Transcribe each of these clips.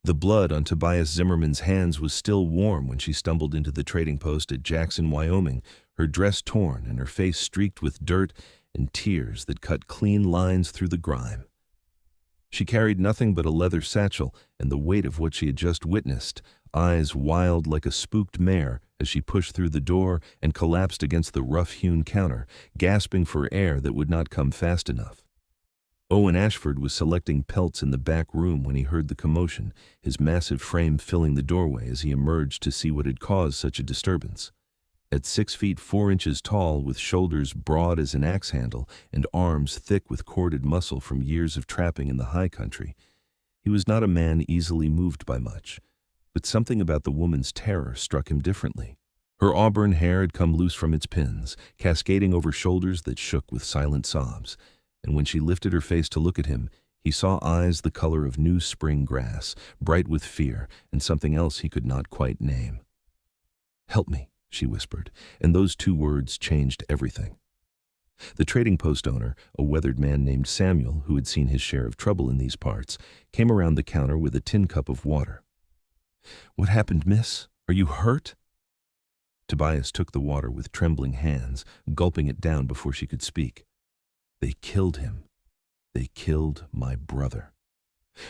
The blood on Tobias Zimmerman's hands was still warm when she stumbled into the trading post at Jackson, Wyoming, her dress torn and her face streaked with dirt and tears that cut clean lines through the grime. She carried nothing but a leather satchel and the weight of what she had just witnessed, eyes wild like a spooked mare as she pushed through the door and collapsed against the rough-hewn counter, gasping for air that would not come fast enough. Owen Ashford was selecting pelts in the back room when he heard the commotion, his massive frame filling the doorway as he emerged to see what had caused such a disturbance. At 6 feet 4 inches tall, with shoulders broad as an axe handle and arms thick with corded muscle from years of trapping in the high country, he was not a man easily moved by much, but something about the woman's terror struck him differently. Her auburn hair had come loose from its pins, cascading over shoulders that shook with silent sobs, and when she lifted her face to look at him, he saw eyes the color of new spring grass, bright with fear and something else he could not quite name. "Help me," she whispered, and those 2 words changed everything. The trading post owner, a weathered man named Samuel, who had seen his share of trouble in these parts, came around the counter with a tin cup of water. "What happened, miss? Are you hurt?" Tobias took the water with trembling hands, gulping it down before she could speak. "They killed him. They killed my brother.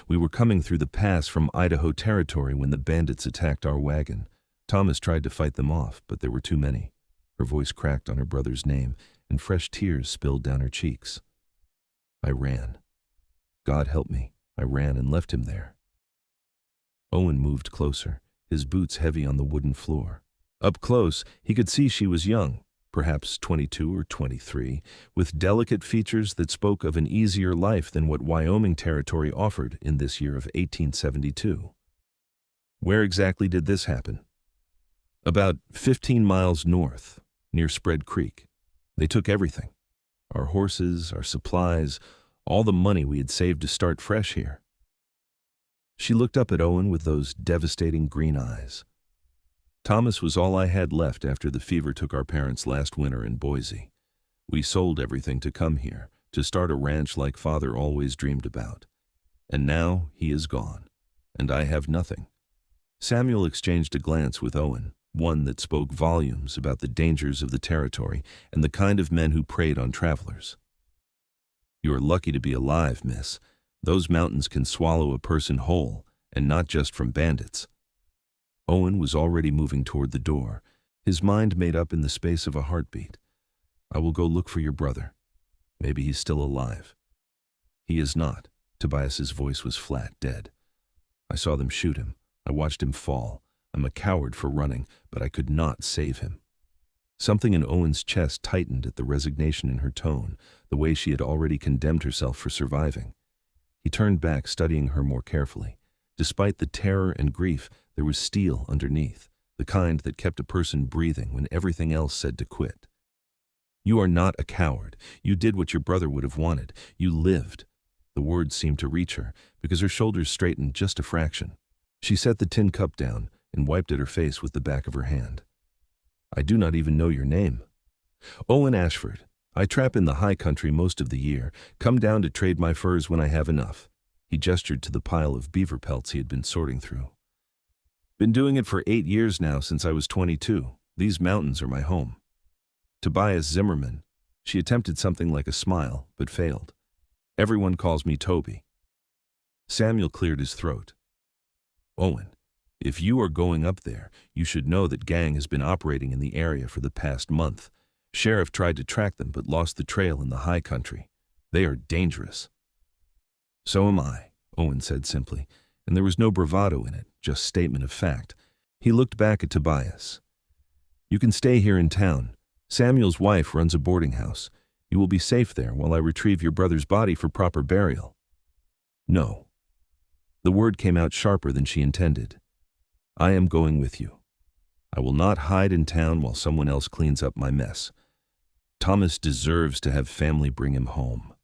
We were coming through the pass from Idaho territory when the bandits attacked our wagon. Thomas tried to fight them off, but there were too many." Her voice cracked on her brother's name, and fresh tears spilled down her cheeks. "I ran. God help me, I ran and left him there." Owen moved closer, his boots heavy on the wooden floor. Up close, he could see she was young, perhaps 22 or 23, with delicate features that spoke of an easier life than what Wyoming territory offered in this year of 1872. "Where exactly did this happen?" "About 15 miles north, near Spread Creek. They took everything. Our horses, our supplies, all the money we had saved to start fresh here." She looked up at Owen with those devastating green eyes. "Thomas was all I had left after the fever took our parents last winter in Boise. We sold everything to come here, to start a ranch like Father always dreamed about. And now he is gone, and I have nothing." Samuel exchanged a glance with Owen, one that spoke volumes about the dangers of the territory and the kind of men who preyed on travelers. "You are lucky to be alive, miss. Those mountains can swallow a person whole, and not just from bandits." Owen was already moving toward the door, his mind made up in the space of a heartbeat. "I will go look for your brother. Maybe he's still alive." "He is not." Tobias's voice was flat, dead. "I saw them shoot him. I watched him fall. I'm a coward for running, but I could not save him." Something in Owen's chest tightened at the resignation in her tone, the way she had already condemned herself for surviving. He turned back, studying her more carefully. Despite the terror and grief, there was steel underneath, the kind that kept a person breathing when everything else said to quit. "You are not a coward. You did what your brother would have wanted. You lived." The words seemed to reach her, because her shoulders straightened just a fraction. She set the tin cup down and wiped at her face with the back of her hand. "I do not even know your name." "Owen Ashford. I trap in the high country most of the year, come down to trade my furs when I have enough." He gestured to the pile of beaver pelts he had been sorting through. "Been doing it for 8 years now, since I was 22. These mountains are my home." "Tobias Zimmerman." She attempted something like a smile, but failed. "Everyone calls me Toby." Samuel cleared his throat. "Owen, if you are going up there, you should know that gang has been operating in the area for the past month. Sheriff tried to track them but lost the trail in the high country. They are dangerous." "So am I," Owen said simply, and there was no bravado in it, just statement of fact. He looked back at Tobias. "You can stay here in town. Samuel's wife runs a boarding house. You will be safe there while I retrieve your brother's body for proper burial." "No." The word came out sharper than she intended. "I am going with you. I will not hide in town while someone else cleans up my mess. Thomas deserves to have family bring him home."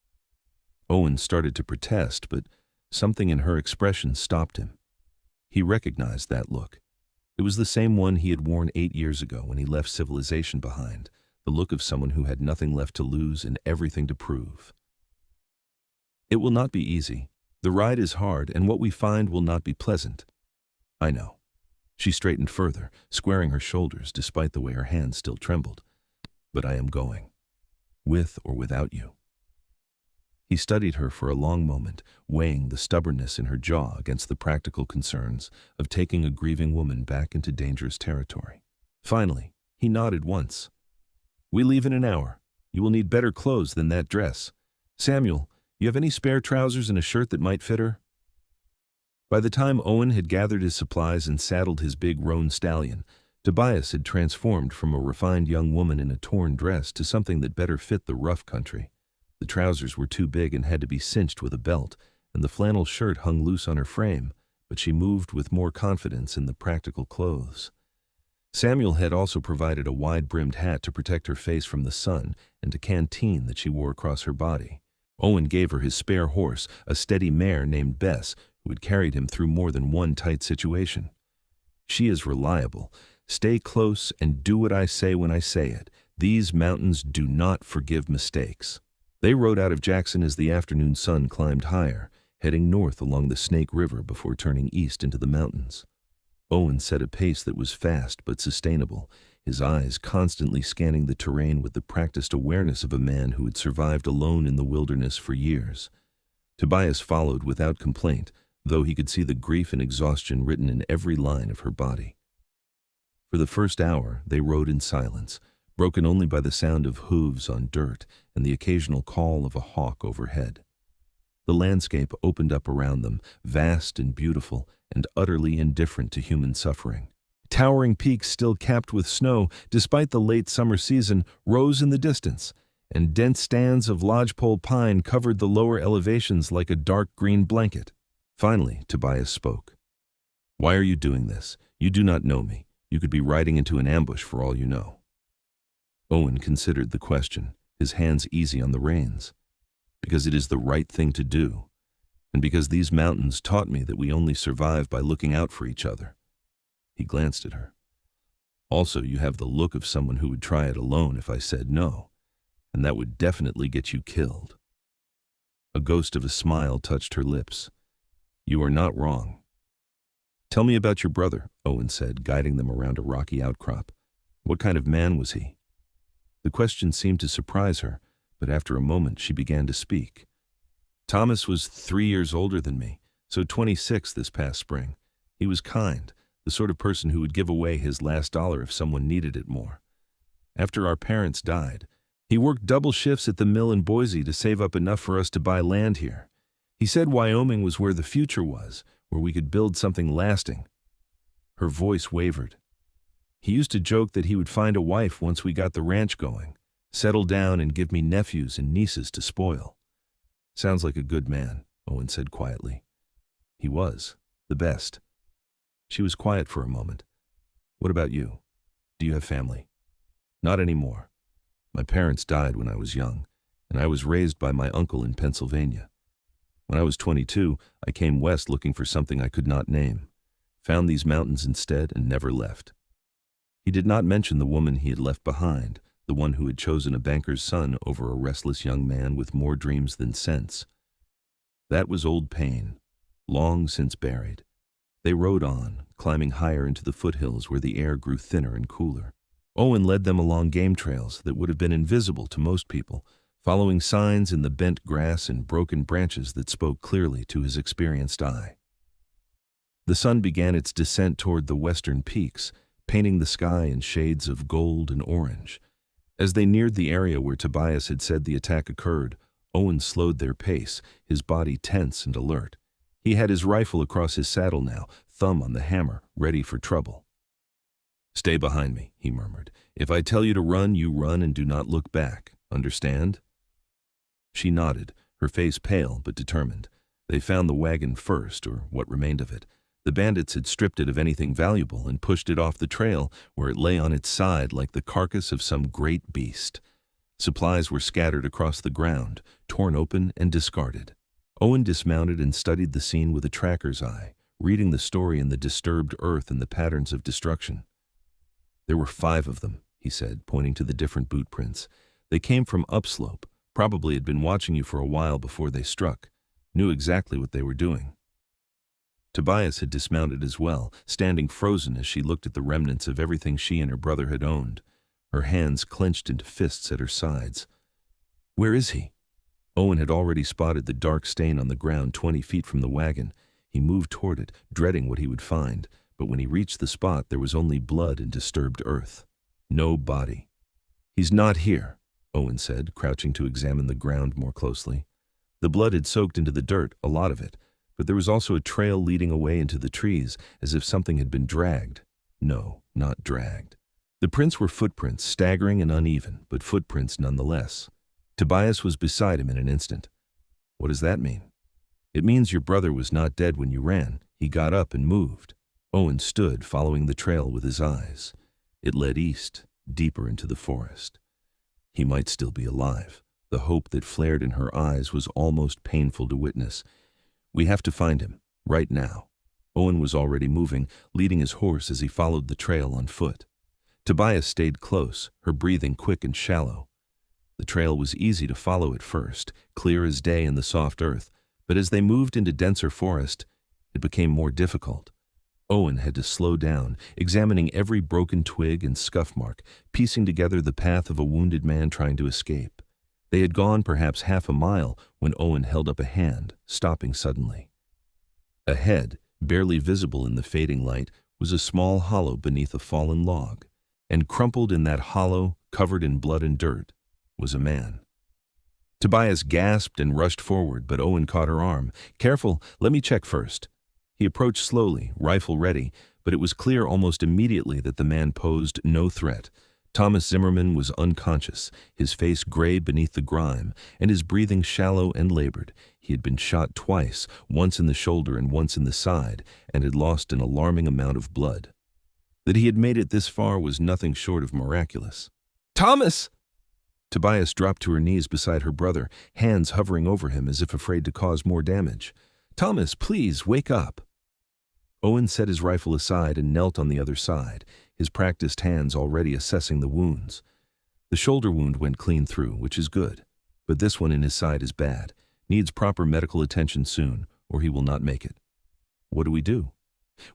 Owen started to protest, but something in her expression stopped him. He recognized that look. It was the same one he had worn 8 years ago when he left civilization behind, the look of someone who had nothing left to lose and everything to prove. "It will not be easy. The ride is hard, and what we find will not be pleasant. I know. She straightened further, squaring her shoulders despite the way her hands still trembled. But I am going. With or without you. He studied her for a long moment, weighing the stubbornness in her jaw against the practical concerns of taking a grieving woman back into dangerous territory. Finally, he nodded once. We leave in an hour. You will need better clothes than that dress. Samuel, you have any spare trousers and a shirt that might fit her? By the time Owen had gathered his supplies and saddled his big roan stallion, Tobias had transformed from a refined young woman in a torn dress to something that better fit the rough country. The trousers were too big and had to be cinched with a belt, and the flannel shirt hung loose on her frame, but she moved with more confidence in the practical clothes. Samuel had also provided a wide-brimmed hat to protect her face from the sun and a canteen that she wore across her body. Owen gave her his spare horse, a steady mare named Bess, who had carried him through more than one tight situation. She is reliable. Stay close and do what I say when I say it. These mountains do not forgive mistakes. They rode out of Jackson as the afternoon sun climbed higher, heading north along the Snake River before turning east into the mountains. Owen set a pace that was fast but sustainable, his eyes constantly scanning the terrain with the practiced awareness of a man who had survived alone in the wilderness for years. Tobias followed without complaint, though he could see the grief and exhaustion written in every line of her body. For the first hour, they rode in silence, broken only by the sound of hooves on dirt and the occasional call of a hawk overhead. The landscape opened up around them, vast and beautiful, and utterly indifferent to human suffering. Towering peaks still capped with snow, despite the late summer season, rose in the distance, and dense stands of lodgepole pine covered the lower elevations like a dark green blanket. Finally, Tobias spoke. Why are you doing this? You do not know me. You could be riding into an ambush for all you know. Owen considered the question, his hands easy on the reins. Because it is the right thing to do, and because these mountains taught me that we only survive by looking out for each other. He glanced at her. Also, you have the look of someone who would try it alone if I said no, and that would definitely get you killed. A ghost of a smile touched her lips. You are not wrong. Tell me about your brother, Owen said, guiding them around a rocky outcrop. What kind of man was he? The question seemed to surprise her, but after a moment she began to speak. Thomas was 3 years older than me, so 26 this past spring. He was kind, the sort of person who would give away his last dollar if someone needed it more. After our parents died, he worked double shifts at the mill in Boise to save up enough for us to buy land here. He said Wyoming was where the future was, where we could build something lasting. Her voice wavered. He used to joke that he would find a wife once we got the ranch going, settle down and give me nephews and nieces to spoil. Sounds like a good man, Owen said quietly. He was. The best. She was quiet for a moment. What about you? Do you have family? Not anymore. My parents died when I was young, and I was raised by my uncle in Pennsylvania. When I was 22, I came west looking for something I could not name, found these mountains instead, and never left. He did not mention the woman he had left behind, the one who had chosen a banker's son over a restless young man with more dreams than sense. That was old pain, long since buried. They rode on, climbing higher into the foothills where the air grew thinner and cooler. Owen led them along game trails that would have been invisible to most people, following signs in the bent grass and broken branches that spoke clearly to his experienced eye. The sun began its descent toward the western peaks, painting the sky in shades of gold and orange. As they neared the area where Tobias had said the attack occurred, Owen slowed their pace, his body tense and alert. He had his rifle across his saddle now, thumb on the hammer, ready for trouble. Stay behind me, he murmured. If I tell you to run, you run and do not look back. Understand? She nodded, her face pale but determined. They found the wagon first, or what remained of it. The bandits had stripped it of anything valuable and pushed it off the trail, where it lay on its side like the carcass of some great beast. Supplies were scattered across the ground, torn open and discarded. Owen dismounted and studied the scene with a tracker's eye, reading the story in the disturbed earth and the patterns of destruction. There were 5 of them, he said, pointing to the different boot prints. They came from upslope, probably had been watching you for a while before they struck. knew exactly what they were doing. Tobias had dismounted as well, standing frozen as she looked at the remnants of everything she and her brother had owned, her hands clenched into fists at her sides. Where is he? Owen had already spotted the dark stain on the ground 20 feet from the wagon. He moved toward it, dreading what he would find, but when he reached the spot there was only blood and disturbed earth. No body. He's not here, Owen said, crouching to examine the ground more closely. The blood had soaked into the dirt, a lot of it, but there was also a trail leading away into the trees, as if something had been dragged. No, not dragged. The prints were footprints, staggering and uneven, but footprints nonetheless. Tobias was beside him in an instant. What does that mean? It means your brother was not dead when you ran. He got up and moved. Owen stood, following the trail with his eyes. It led east, deeper into the forest. He might still be alive. The hope that flared in her eyes was almost painful to witness. We have to find him, right now. Owen was already moving, leading his horse as he followed the trail on foot. Tobias stayed close, her breathing quick and shallow. The trail was easy to follow at first, clear as day in the soft earth, but as they moved into denser forest, it became more difficult. Owen had to slow down, examining every broken twig and scuff mark, piecing together the path of a wounded man trying to escape. They had gone perhaps half a mile when Owen held up a hand, stopping suddenly. Ahead, barely visible in the fading light, was a small hollow beneath a fallen log, and crumpled in that hollow, covered in blood and dirt, was a man. Tobias gasped and rushed forward, but Owen caught her arm. Careful, let me check first. He approached slowly, rifle ready, but it was clear almost immediately that the man posed no threat. Thomas Zimmerman was unconscious, his face gray beneath the grime, and his breathing shallow and labored. He had been shot twice, once in the shoulder and once in the side, and had lost an alarming amount of blood. That he had made it this far was nothing short of miraculous. Thomas! Tobias dropped to her knees beside her brother, hands hovering over him as if afraid to cause more damage. Thomas, please, wake up. Owen set his rifle aside and knelt on the other side, his practiced hands already assessing the wounds. The shoulder wound went clean through, which is good, but this one in his side is bad. Needs proper medical attention soon, or he will not make it. What do?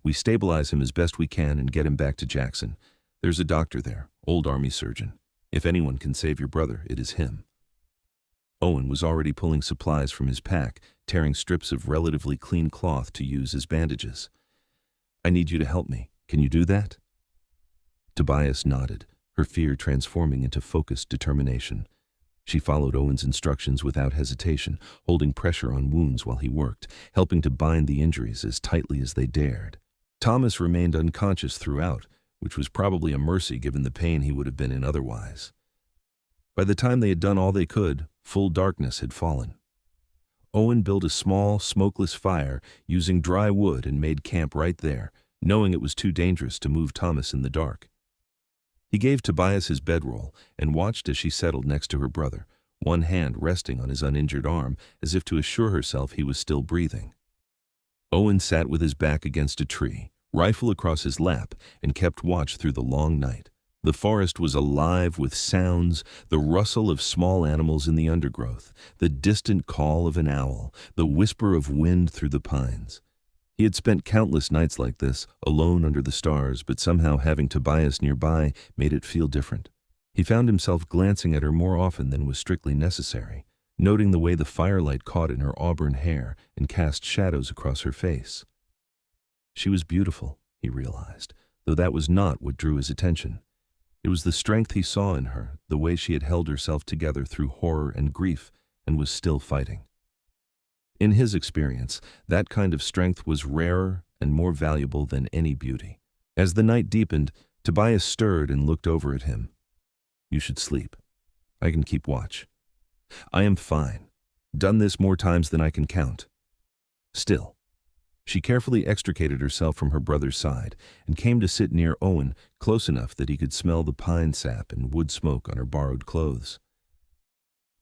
We stabilize him as best we can and get him back to Jackson. There's a doctor there, old Army surgeon. If anyone can save your brother, it is him. Owen was already pulling supplies from his pack, tearing strips of relatively clean cloth to use as bandages. I need you to help me. Can you do that? Tobias nodded, her fear transforming into focused determination. She followed Owen's instructions without hesitation, holding pressure on wounds while he worked, helping to bind the injuries as tightly as they dared. Thomas remained unconscious throughout, which was probably a mercy given the pain he would have been in otherwise. By the time they had done all they could, full darkness had fallen. Owen built a small, smokeless fire using dry wood and made camp right there, knowing it was too dangerous to move Thomas in the dark. He gave Tobias his bedroll and watched as she settled next to her brother, one hand resting on his uninjured arm as if to assure herself he was still breathing. Owen sat with his back against a tree, rifle across his lap, and kept watch through the long night. The forest was alive with sounds, the rustle of small animals in the undergrowth, the distant call of an owl, the whisper of wind through the pines. He had spent countless nights like this, alone under the stars, but somehow having Tobias nearby made it feel different. He found himself glancing at her more often than was strictly necessary, noting the way the firelight caught in her auburn hair and cast shadows across her face. She was beautiful, he realized, though that was not what drew his attention. It was the strength he saw in her, the way she had held herself together through horror and grief and was still fighting. In his experience, that kind of strength was rarer and more valuable than any beauty. As the night deepened, Tobias stirred and looked over at him. You should sleep. I can keep watch. I am fine. Done this more times than I can count. Still. She carefully extricated herself from her brother's side and came to sit near Owen, close enough that he could smell the pine sap and wood smoke on her borrowed clothes.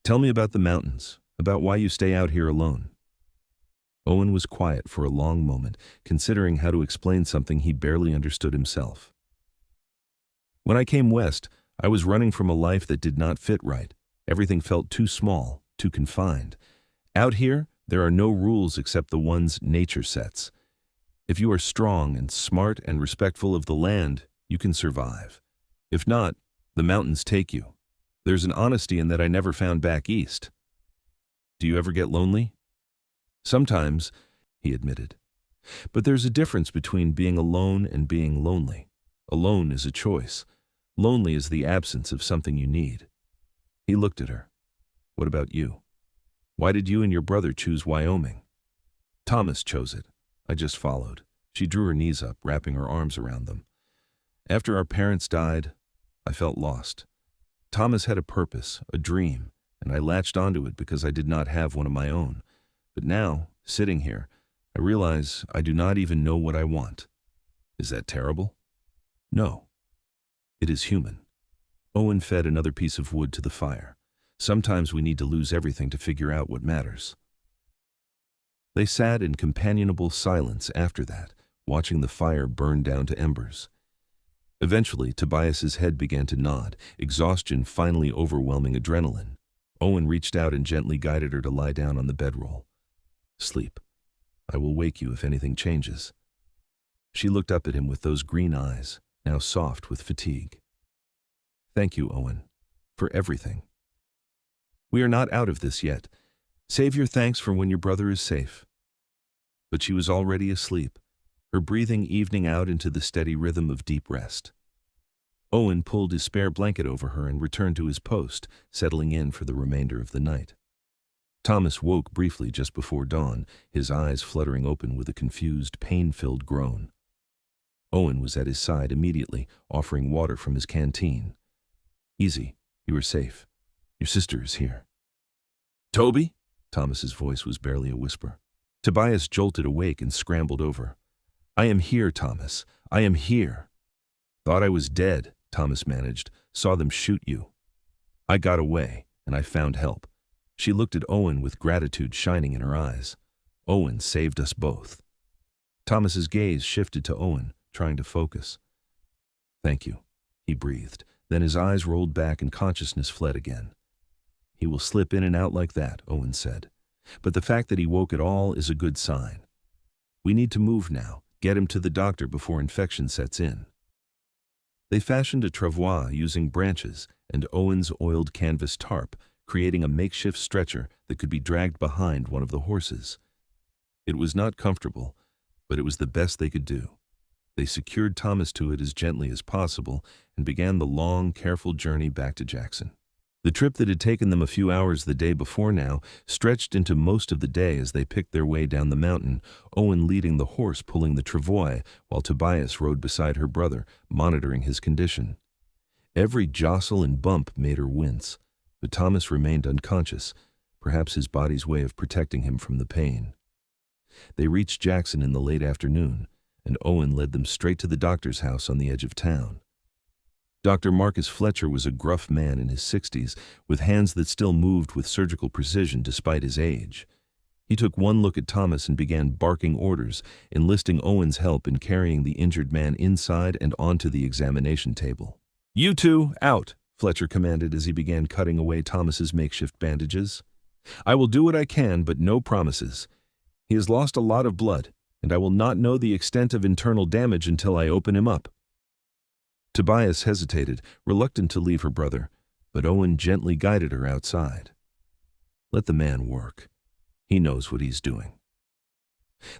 Tell me about the mountains, about why you stay out here alone. Owen was quiet for a long moment, considering how to explain something he barely understood himself. When I came west, I was running from a life that did not fit right. Everything felt too small, too confined. Out here, There are no rules except the ones nature sets. If you are strong and smart and respectful of the land, you can survive. If not, the mountains take you. There's an honesty in that I never found back east. Do you ever get lonely? Sometimes, he admitted. But there's a difference between being alone and being lonely. Alone is a choice. Lonely is the absence of something you need. He looked at her. What about you? Why did you and your brother choose Wyoming? Thomas chose it. I just followed. She drew her knees up, wrapping her arms around them. After our parents died, I felt lost. Thomas had a purpose, a dream, and I latched onto it because I did not have one of my own. But now, sitting here, I realize I do not even know what I want. Is that terrible? No. It is human. Owen fed another piece of wood to the fire. Sometimes we need to lose everything to figure out what matters. They sat in companionable silence after that, watching the fire burn down to embers. Eventually, Tobias's head began to nod, exhaustion finally overwhelming adrenaline. Owen reached out and gently guided her to lie down on the bedroll. Sleep. I will wake you if anything changes. She looked up at him with those green eyes, now soft with fatigue. Thank you, Owen, for everything. We are not out of this yet. Save your thanks for when your brother is safe. But she was already asleep, her breathing evening out into the steady rhythm of deep rest. Owen pulled his spare blanket over her and returned to his post, settling in for the remainder of the night. Thomas woke briefly just before dawn, his eyes fluttering open with a confused, pain-filled groan. Owen was at his side immediately, offering water from his canteen. Easy, you are safe. Your sister is here. Toby? Thomas's voice was barely a whisper. Tobias jolted awake and scrambled over. I am here, Thomas. I am here. Thought I was dead, Thomas managed. Saw them shoot you. I got away, and I found help. She looked at Owen with gratitude shining in her eyes. Owen saved us both. Thomas's gaze shifted to Owen, trying to focus. Thank you, he breathed. Then his eyes rolled back and consciousness fled again. He will slip in and out like that, Owen said. But the fact that he woke at all is a good sign. We need to move now, get him to the doctor before infection sets in. They fashioned a travois using branches and Owen's oiled canvas tarp, creating a makeshift stretcher that could be dragged behind one of the horses. It was not comfortable, but it was the best they could do. They secured Thomas to it as gently as possible and began the long, careful journey back to Jackson. The trip that had taken them a few hours the day before now stretched into most of the day as they picked their way down the mountain, Owen leading the horse pulling the travois, while Tobias rode beside her brother, monitoring his condition. Every jostle and bump made her wince, but Thomas remained unconscious, perhaps his body's way of protecting him from the pain. They reached Jackson in the late afternoon, and Owen led them straight to the doctor's house on the edge of town. Dr. Marcus Fletcher was a gruff man in his 60s, with hands that still moved with surgical precision despite his age. He took one look at Thomas and began barking orders, enlisting Owen's help in carrying the injured man inside and onto the examination table. You two, out, Fletcher commanded as he began cutting away Thomas's makeshift bandages. I will do what I can, but no promises. He has lost a lot of blood, and I will not know the extent of internal damage until I open him up. Tobias hesitated, reluctant to leave her brother, but Owen gently guided her outside. Let the man work. He knows what he's doing.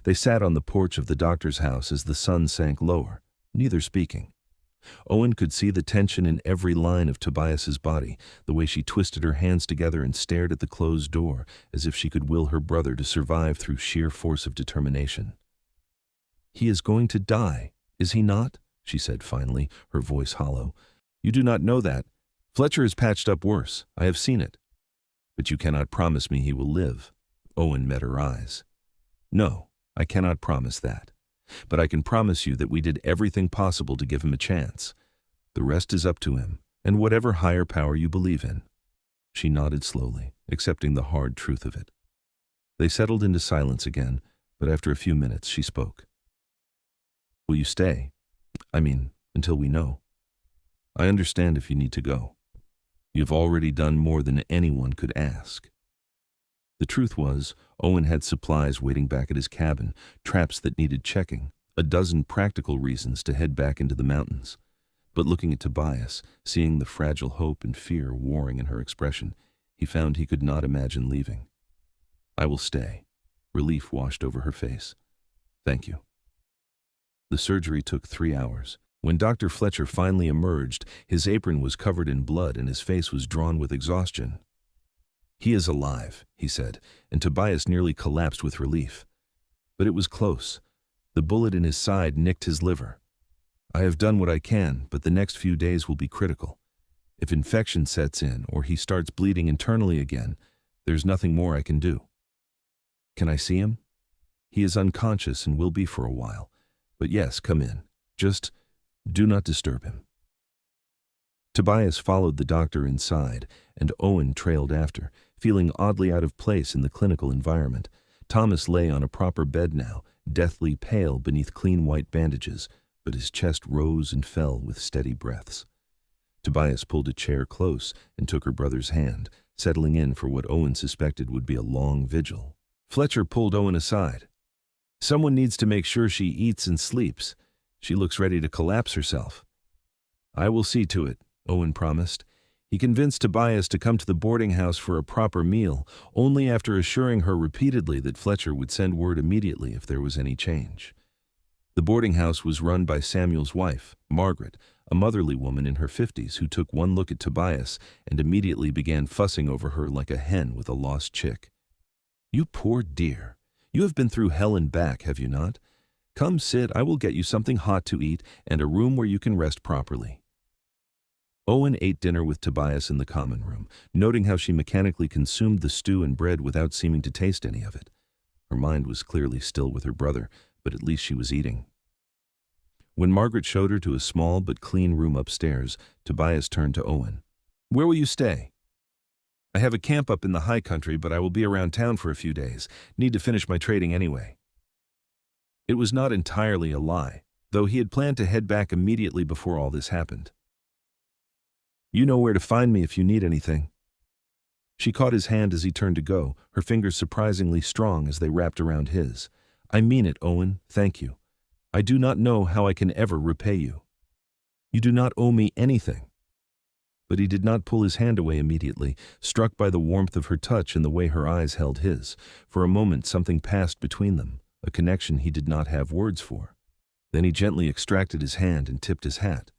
They sat on the porch of the doctor's house as the sun sank lower, neither speaking. Owen could see the tension in every line of Tobias's body, the way she twisted her hands together and stared at the closed door, as if she could will her brother to survive through sheer force of determination. He is going to die, is he not? She said finally, her voice hollow. You do not know that. Fletcher is patched up worse. I have seen it. But you cannot promise me he will live. Owen met her eyes. No, I cannot promise that. But I can promise you that we did everything possible to give him a chance. The rest is up to him, and whatever higher power you believe in. She nodded slowly, accepting the hard truth of it. They settled into silence again, but after a few minutes she spoke. Will you stay? Until we know. I understand if you need to go. You've already done more than anyone could ask. The truth was, Owen had supplies waiting back at his cabin, traps that needed checking, a dozen practical reasons to head back into the mountains. But looking at Tobias, seeing the fragile hope and fear warring in her expression, he found he could not imagine leaving. "I will stay." Relief washed over her face. "Thank you." The surgery took 3 hours. When Dr. Fletcher finally emerged, his apron was covered in blood and his face was drawn with exhaustion. "He is alive," he said, and Tobias nearly collapsed with relief. But it was close. The bullet in his side nicked his liver. "I have done what I can, but the next few days will be critical. If infection sets in or he starts bleeding internally again, there's nothing more I can do." "Can I see him?" "He is unconscious and will be for a while. But yes, come in. Just do not disturb him." Tobias followed the doctor inside, and Owen trailed after, feeling oddly out of place in the clinical environment. Thomas lay on a proper bed now, deathly pale beneath clean white bandages, but his chest rose and fell with steady breaths. Tobias pulled a chair close and took her brother's hand, settling in for what Owen suspected would be a long vigil. Fletcher pulled Owen aside. "Someone needs to make sure she eats and sleeps. She looks ready to collapse herself." "I will see to it," Owen promised. He convinced Tobias to come to the boarding house for a proper meal, only after assuring her repeatedly that Fletcher would send word immediately if there was any change. The boarding house was run by Samuel's wife, Margaret, a motherly woman in her 50s who took one look at Tobias and immediately began fussing over her like a hen with a lost chick. "You poor dear. You have been through hell and back, have you not? Come sit, I will get you something hot to eat and a room where you can rest properly." Owen ate dinner with Tobias in the common room, noting how she mechanically consumed the stew and bread without seeming to taste any of it. Her mind was clearly still with her brother, but at least she was eating. When Margaret showed her to a small but clean room upstairs, Tobias turned to Owen. "Where will you stay?" "I have a camp up in the high country, but I will be around town for a few days. Need to finish my trading anyway." It was not entirely a lie, though he had planned to head back immediately before all this happened. "You know where to find me if you need anything." She caught his hand as he turned to go, her fingers surprisingly strong as they wrapped around his. "I mean it, Owen, thank you. I do not know how I can ever repay you. You do not owe me anything." But he did not pull his hand away immediately, struck by the warmth of her touch and the way her eyes held his. For a moment something passed between them, a connection he did not have words for. Then he gently extracted his hand and tipped his hat.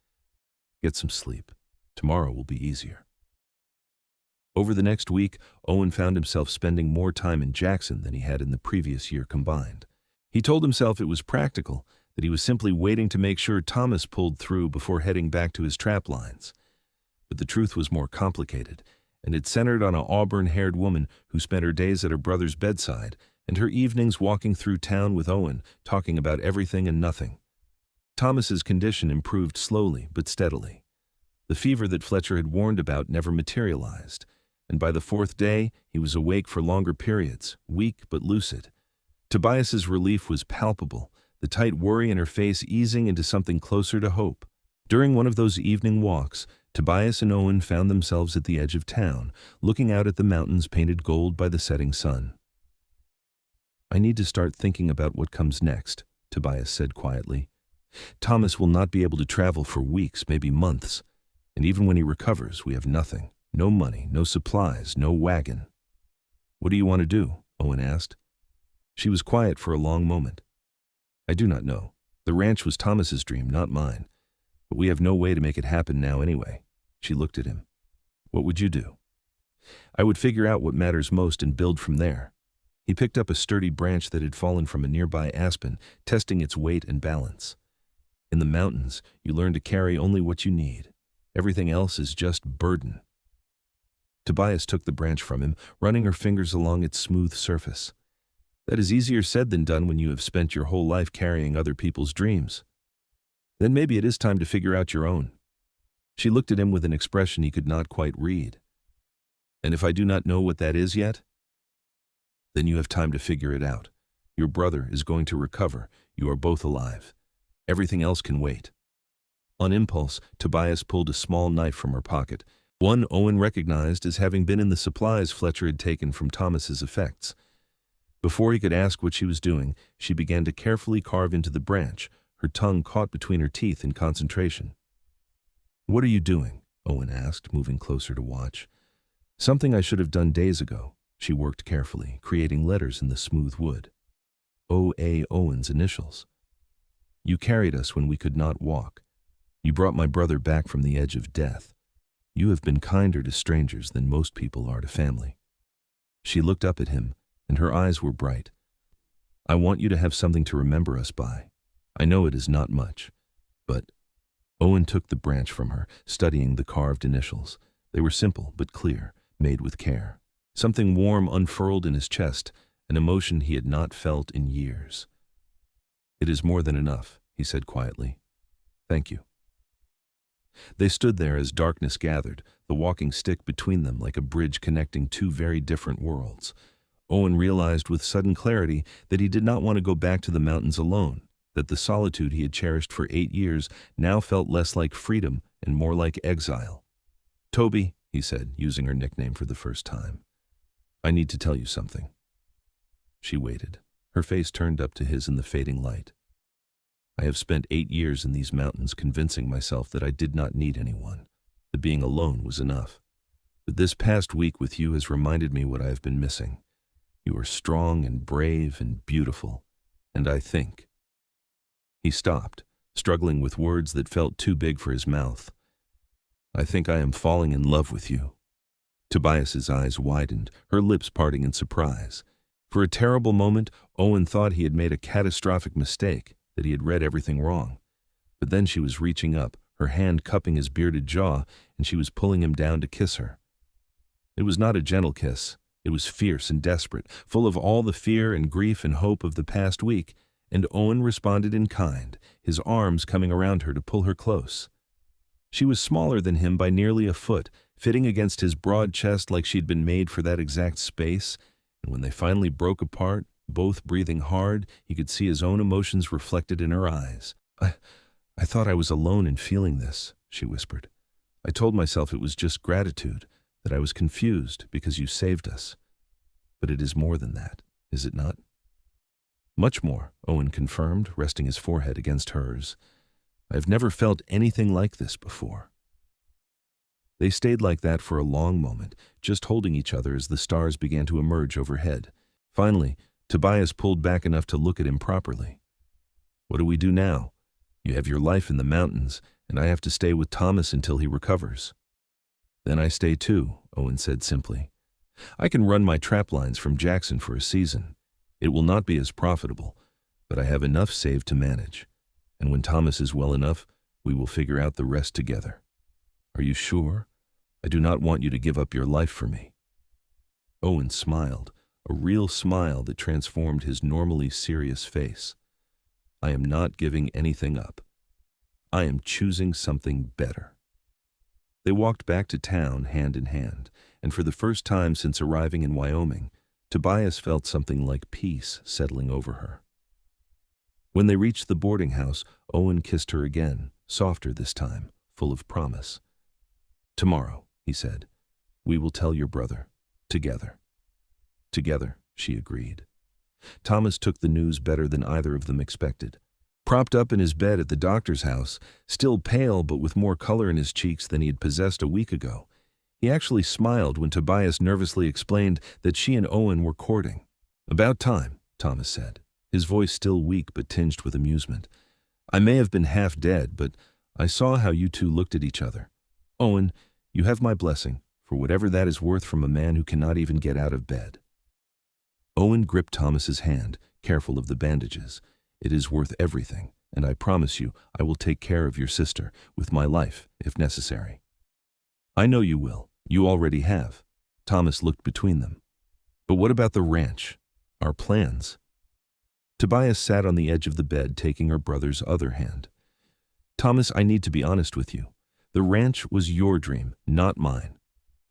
"Get some sleep. Tomorrow will be easier." Over the next week, Owen found himself spending more time in Jackson than he had in the previous year combined. He told himself it was practical, that he was simply waiting to make sure Thomas pulled through before heading back to his trap lines. But the truth was more complicated, and it centered on an auburn-haired woman who spent her days at her brother's bedside and her evenings walking through town with Owen, talking about everything and nothing. Thomas's condition improved slowly but steadily. The fever that Fletcher had warned about never materialized, and by the 4th day he was awake for longer periods, weak but lucid. Tobias's relief was palpable, the tight worry in her face easing into something closer to hope. During one of those evening walks, Tobias and Owen found themselves at the edge of town, looking out at the mountains painted gold by the setting sun. "I need to start thinking about what comes next," Tobias said quietly. "Thomas will not be able to travel for weeks, maybe months. And even when he recovers, we have nothing. No money, no supplies, no wagon." "What do you want to do?" Owen asked. She was quiet for a long moment. "I do not know. The ranch was Thomas's dream, not mine. But we have no way to make it happen now anyway." She looked at him. "What would you do?" "I would figure out what matters most and build from there." He picked up a sturdy branch that had fallen from a nearby aspen, testing its weight and balance. "In the mountains, you learn to carry only what you need. Everything else is just burden." Tobias took the branch from him, running her fingers along its smooth surface. "That is easier said than done when you have spent your whole life carrying other people's dreams. Then maybe it is time to figure out your own." She looked at him with an expression he could not quite read. "And if I do not know what that is yet?" "Then you have time to figure it out. Your brother is going to recover. You are both alive. Everything else can wait." On impulse, Tobias pulled a small knife from her pocket. One Owen recognized as having been in the supplies Fletcher had taken from Thomas's effects. Before he could ask what she was doing, she began to carefully carve into the branch, her tongue caught between her teeth in concentration. "What are you doing?" Owen asked, moving closer to watch. "Something I should have done days ago." She worked carefully, creating letters in the smooth wood. O.A. Owen's initials. "You carried us when we could not walk. You brought my brother back from the edge of death. You have been kinder to strangers than most people are to family." She looked up at him, and her eyes were bright. "I want you to have something to remember us by. I know it is not much, but—" Owen took the branch from her, studying the carved initials. They were simple but clear, made with care. Something warm unfurled in his chest, an emotion he had not felt in years. "It is more than enough," he said quietly. "Thank you." They stood there as darkness gathered, the walking stick between them like a bridge connecting two very different worlds. Owen realized with sudden clarity that he did not want to go back to the mountains alone, that the solitude he had cherished for 8 years now felt less like freedom and more like exile. "Toby," he said, using her nickname for the first time, "I need to tell you something." She waited, her face turned up to his in the fading light. "I have spent 8 years in these mountains convincing myself that I did not need anyone, that being alone was enough. But this past week with you has reminded me what I have been missing. You are strong and brave and beautiful, and I think—" He stopped, struggling with words that felt too big for his mouth. "I think I am falling in love with you." Tobias's eyes widened, her lips parting in surprise. For a terrible moment, Owen thought he had made a catastrophic mistake, that he had read everything wrong. But then she was reaching up, her hand cupping his bearded jaw, and she was pulling him down to kiss her. It was not a gentle kiss. It was fierce and desperate, full of all the fear and grief and hope of the past week, and Owen responded in kind, his arms coming around her to pull her close. She was smaller than him by nearly a foot, fitting against his broad chest like she'd been made for that exact space, and when they finally broke apart, both breathing hard, he could see his own emotions reflected in her eyes. I thought I was alone in feeling this," she whispered. "I told myself it was just gratitude, that I was confused because you saved us. But it is more than that, is it not?" "Much more," Owen confirmed, resting his forehead against hers. "I have never felt anything like this before." They stayed like that for a long moment, just holding each other as the stars began to emerge overhead. Finally, Tobias pulled back enough to look at him properly. "What do we do now? You have your life in the mountains, and I have to stay with Thomas until he recovers." "Then I stay too," Owen said simply. "I can run my trap lines from Jackson for a season. It will not be as profitable, but I have enough saved to manage. And when Thomas is well enough, we will figure out the rest together. Are you sure? I do not want you to give up your life for me." Owen smiled, a real smile that transformed his normally serious face. "I am not giving anything up. I am choosing something better." They walked back to town hand in hand, and for the first time since arriving in Wyoming, Tobias felt something like peace settling over her. When they reached the boarding house, Owen kissed her again, softer this time, full of promise. "Tomorrow," he said, "we will tell your brother. Together." "Together," she agreed. Thomas took the news better than either of them expected. Propped up in his bed at the doctor's house, still pale but with more color in his cheeks than he had possessed a week ago, he actually smiled when Tobias nervously explained that she and Owen were courting. "About time," Thomas said, his voice still weak but tinged with amusement. "I may have been half dead, but I saw how you two looked at each other. Owen, you have my blessing, for whatever that is worth from a man who cannot even get out of bed." Owen gripped Thomas's hand, careful of the bandages. "It is worth everything, and I promise you I will take care of your sister, with my life, if necessary." "I know you will. You already have." Thomas looked between them. "But what about the ranch? Our plans?" Tobias sat on the edge of the bed, taking her brother's other hand. "Thomas, I need to be honest with you. The ranch was your dream, not mine.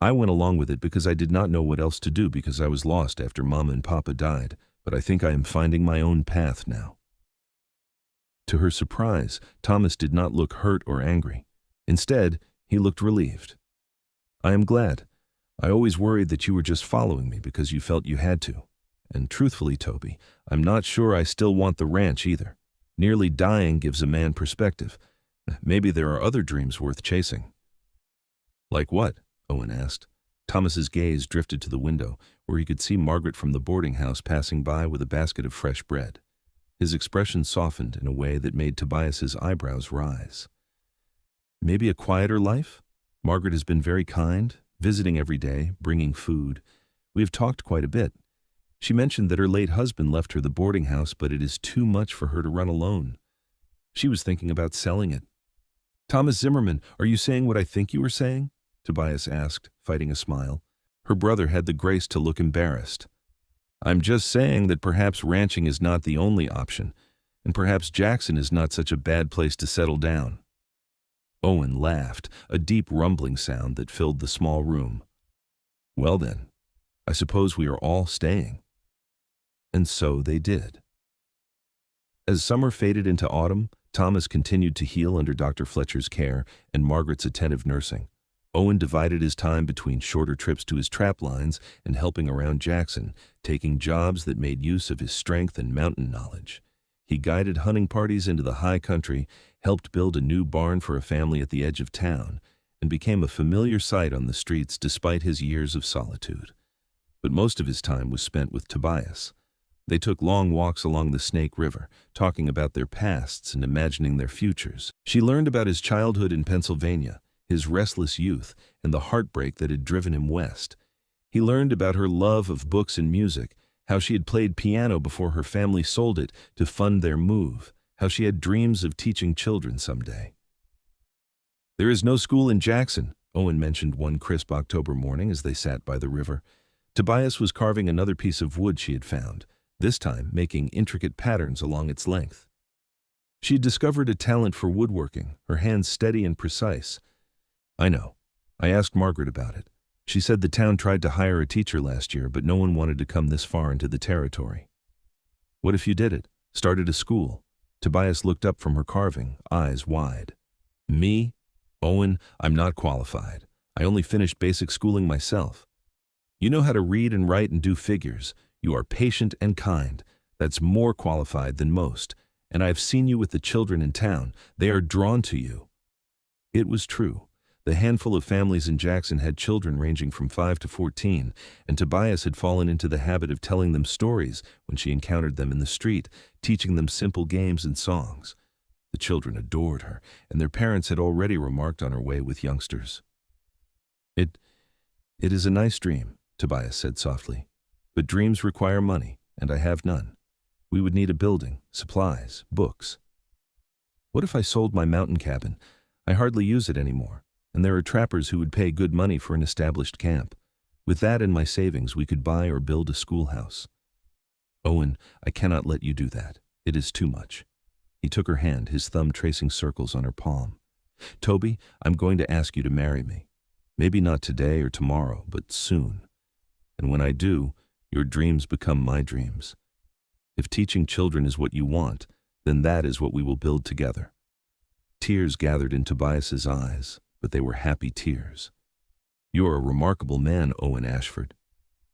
I went along with it because I did not know what else to do because I was lost after Mama and Papa died, but I think I am finding my own path now." To her surprise, Thomas did not look hurt or angry. Instead, he looked relieved. I am glad. I always worried that you were just following me because you felt you had to. And truthfully, Toby, I'm not sure I still want the ranch either. Nearly dying gives a man perspective. Maybe there are other dreams worth chasing. Like what? Owen asked. Thomas's gaze drifted to the window, where he could see Margaret from the boarding house passing by with a basket of fresh bread. His expression softened in a way that made Tobias's eyebrows rise. Maybe a quieter life? Margaret has been very kind, visiting every day, bringing food. We have talked quite a bit. She mentioned that her late husband left her the boarding house, but it is too much for her to run alone. She was thinking about selling it. Thomas Zimmerman, are you saying what I think you were saying? Tobias asked, fighting a smile. Her brother had the grace to look embarrassed. I'm just saying that perhaps ranching is not the only option, and perhaps Jackson is not such a bad place to settle down. Owen laughed, a deep rumbling sound that filled the small room. Well then, I suppose we are all staying. And so they did. As summer faded into autumn, Thomas continued to heal under Dr. Fletcher's care and Margaret's attentive nursing. Owen divided his time between shorter trips to his trap lines and helping around Jackson, taking jobs that made use of his strength and mountain knowledge. He guided hunting parties into the high country, helped build a new barn for a family at the edge of town, and became a familiar sight on the streets despite his years of solitude. But most of his time was spent with Tobias. They took long walks along the Snake River, talking about their pasts and imagining their futures. She learned about his childhood in Pennsylvania, his restless youth, and the heartbreak that had driven him west. He learned about her love of books and music, how she had played piano before her family sold it to fund their move, how she had dreams of teaching children someday. There is no school in Jackson, Owen mentioned one crisp October morning as they sat by the river. Tobias was carving another piece of wood she had found, this time making intricate patterns along its length. She had discovered a talent for woodworking, her hands steady and precise. I know. I asked Margaret about it. She said the town tried to hire a teacher last year, but no one wanted to come this far into the territory. What if you did it? Started a school? Tobias looked up from her carving, eyes wide. Me? Owen, I'm not qualified. I only finished basic schooling myself. You know how to read and write and do figures. You are patient and kind. That's more qualified than most. And I have seen you with the children in town. They are drawn to you. It was true. The handful of families in Jackson had children ranging from 5 to 14, and Tobias had fallen into the habit of telling them stories when she encountered them in the street, teaching them simple games and songs. The children adored her, and their parents had already remarked on her way with youngsters. It is a nice dream, Tobias said softly, but dreams require money, and I have none. We would need a building, supplies, books. What if I sold my mountain cabin? I hardly use it anymore, and there are trappers who would pay good money for an established camp. With that and my savings, we could buy or build a schoolhouse. Owen, I cannot let you do that. It is too much. He took her hand, his thumb tracing circles on her palm. Toby, I'm going to ask you to marry me. Maybe not today or tomorrow, but soon. And when I do, your dreams become my dreams. If teaching children is what you want, then that is what we will build together. Tears gathered in Tobias's eyes, but they were happy tears. You're a remarkable man, Owen Ashford.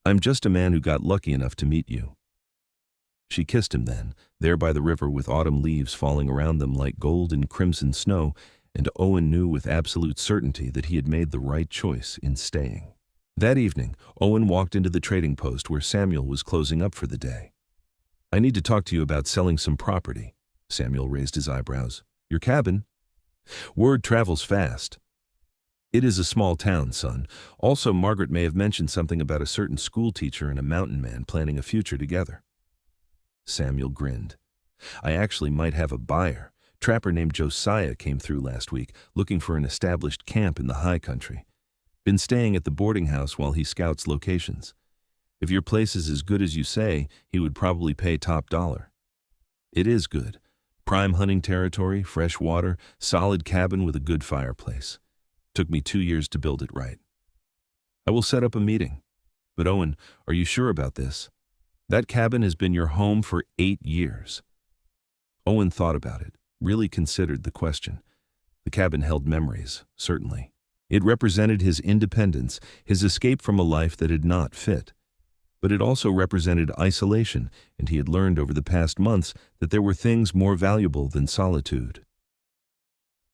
I'm just a man who got lucky enough to meet you. She kissed him then, there by the river with autumn leaves falling around them like gold and crimson snow, and Owen knew with absolute certainty that he had made the right choice in staying. That evening, Owen walked into the trading post where Samuel was closing up for the day. I need to talk to you about selling some property. Samuel raised his eyebrows. Your cabin? Word travels fast. It is a small town, son. Also, Margaret may have mentioned something about a certain school teacher and a mountain man planning a future together. Samuel grinned. I actually might have a buyer. Trapper named Josiah came through last week, looking for an established camp in the high country. Been staying at the boarding house while he scouts locations. If your place is as good as you say, he would probably pay top dollar. It is good. Prime hunting territory, fresh water, solid cabin with a good fireplace. Took me 2 years to build it right. I will set up a meeting. But Owen, are you sure about this? That cabin has been your home for 8 years. Owen thought about it, really considered the question. The cabin held memories, certainly. It represented his independence, his escape from a life that had not fit. But it also represented isolation, and he had learned over the past months that there were things more valuable than solitude.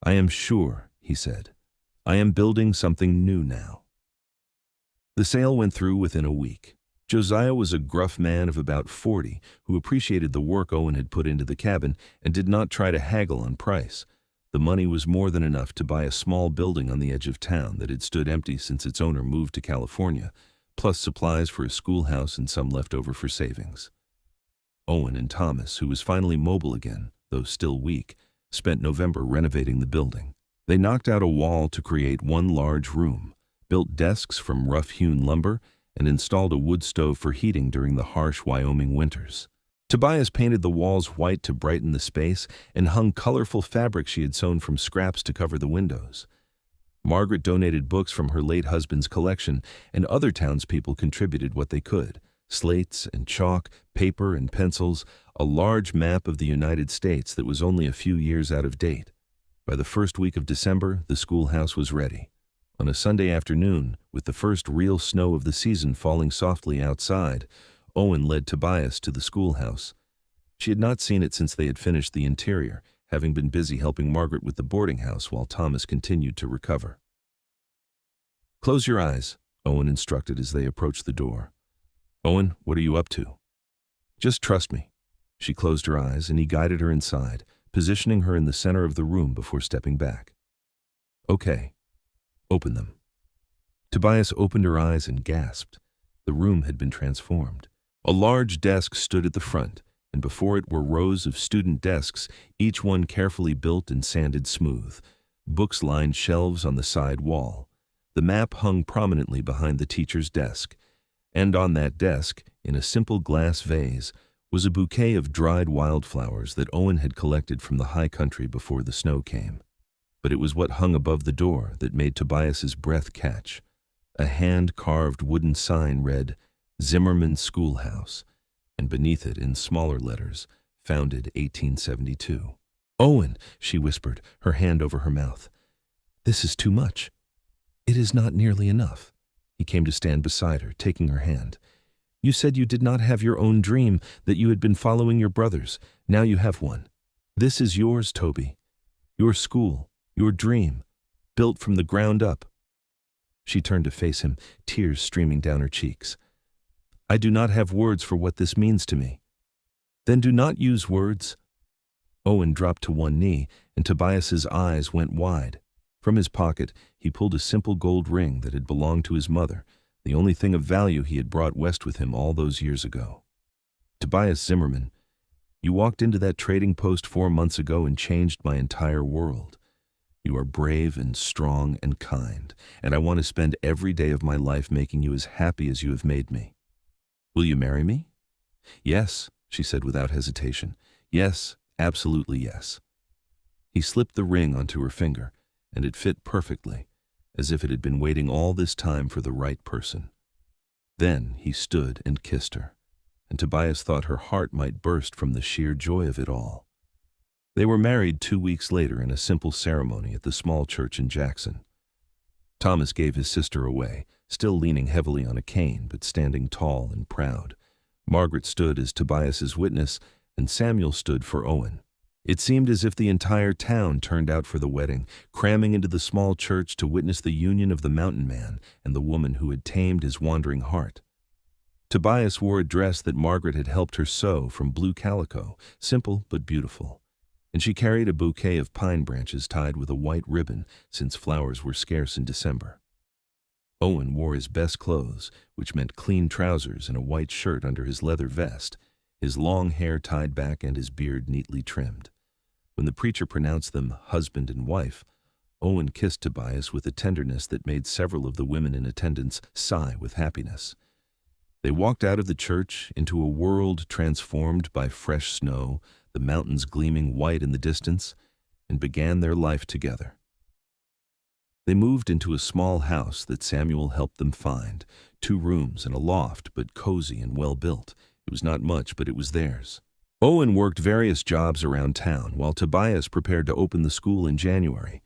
"I am sure," he said. "I am building something new now." The sale went through within a week. Josiah was a gruff man of about 40 who appreciated the work Owen had put into the cabin and did not try to haggle on price. The money was more than enough to buy a small building on the edge of town that had stood empty since its owner moved to California, plus supplies for a schoolhouse and some left over for savings. Owen and Thomas, who was finally mobile again, though still weak, spent November renovating the building. They knocked out a wall to create one large room, built desks from rough-hewn lumber, and installed a wood stove for heating during the harsh Wyoming winters. Tobias painted the walls white to brighten the space and hung colorful fabric she had sewn from scraps to cover the windows. Margaret donated books from her late husband's collection, and other townspeople contributed what they could: slates and chalk, paper and pencils, a large map of the United States that was only a few years out of date. By the first week of December, the schoolhouse was ready. On a Sunday afternoon, with the first real snow of the season falling softly outside, Owen led Tobias to the schoolhouse. She had not seen it since they had finished the interior, having been busy helping Margaret with the boarding house while Thomas continued to recover. "Close your eyes," Owen instructed as they approached the door. "Owen, what are you up to?" "Just trust me." She closed her eyes, and he guided her inside, positioning her in the center of the room before stepping back. "Okay. Open them." Tobias opened her eyes and gasped. The room had been transformed. A large desk stood at the front, and before it were rows of student desks, each one carefully built and sanded smooth. Books lined shelves on the side wall. The map hung prominently behind the teacher's desk, and on that desk, in a simple glass vase, was a bouquet of dried wildflowers that Owen had collected from the high country before the snow came. But it was what hung above the door that made Tobias's breath catch. A hand-carved wooden sign read, "Zimmerman Schoolhouse," and beneath it, in smaller letters, "Founded 1872. "Owen," she whispered, her hand over her mouth. "This is too much." "It is not nearly enough." He came to stand beside her, taking her hand. "You said you did not have your own dream, that you had been following your brother's. Now you have one. This is yours, Toby. Your school, your dream, built from the ground up." She turned to face him, tears streaming down her cheeks. "I do not have words for what this means to me." "Then do not use words." Owen dropped to one knee, and Tobias's eyes went wide. From his pocket, he pulled a simple gold ring that had belonged to his mother, the only thing of value he had brought west with him all those years ago. "Tobias Zimmerman, you walked into that trading post 4 months ago and changed my entire world. You are brave and strong and kind, and I want to spend every day of my life making you as happy as you have made me. Will you marry me?" "Yes," she said without hesitation. "Yes, absolutely yes." He slipped the ring onto her finger, and it fit perfectly, as if it had been waiting all this time for the right person. Then he stood and kissed her, and Tobias thought her heart might burst from the sheer joy of it all. They were married 2 weeks later in a simple ceremony at the small church in Jackson. Thomas gave his sister away, still leaning heavily on a cane, but standing tall and proud. Margaret stood as Tobias's witness, and Samuel stood for Owen. It seemed as if the entire town turned out for the wedding, cramming into the small church to witness the union of the mountain man and the woman who had tamed his wandering heart. Tobias wore a dress that Margaret had helped her sew from blue calico, simple but beautiful, and she carried a bouquet of pine branches tied with a white ribbon, since flowers were scarce in December. Owen wore his best clothes, which meant clean trousers and a white shirt under his leather vest, his long hair tied back and his beard neatly trimmed. When the preacher pronounced them husband and wife, Owen kissed Tobias with a tenderness that made several of the women in attendance sigh with happiness. They walked out of the church into a world transformed by fresh snow, the mountains gleaming white in the distance, and began their life together. They moved into a small house that Samuel helped them find, 2 rooms and a loft, but cozy and well-built. It was not much, but it was theirs. Owen worked various jobs around town, while Tobias prepared to open the school in January.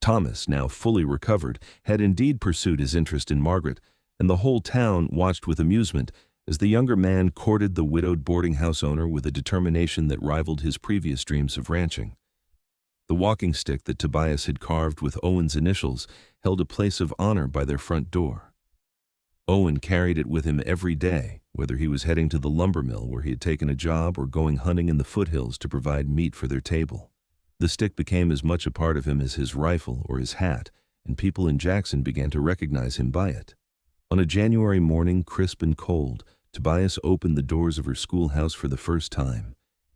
Thomas, now fully recovered, had indeed pursued his interest in Margaret, and the whole town watched with amusement as the younger man courted the widowed boarding house owner with a determination that rivaled his previous dreams of ranching. The walking stick that Tobias had carved with Owen's initials held a place of honor by their front door. Owen carried it with him every day, whether he was heading to the lumber mill where he had taken a job or going hunting in the foothills to provide meat for their table. The stick became as much a part of him as his rifle or his hat, and people in Jackson began to recognize him by it. On a January morning, crisp and cold, Tobias opened the doors of her schoolhouse for the first time.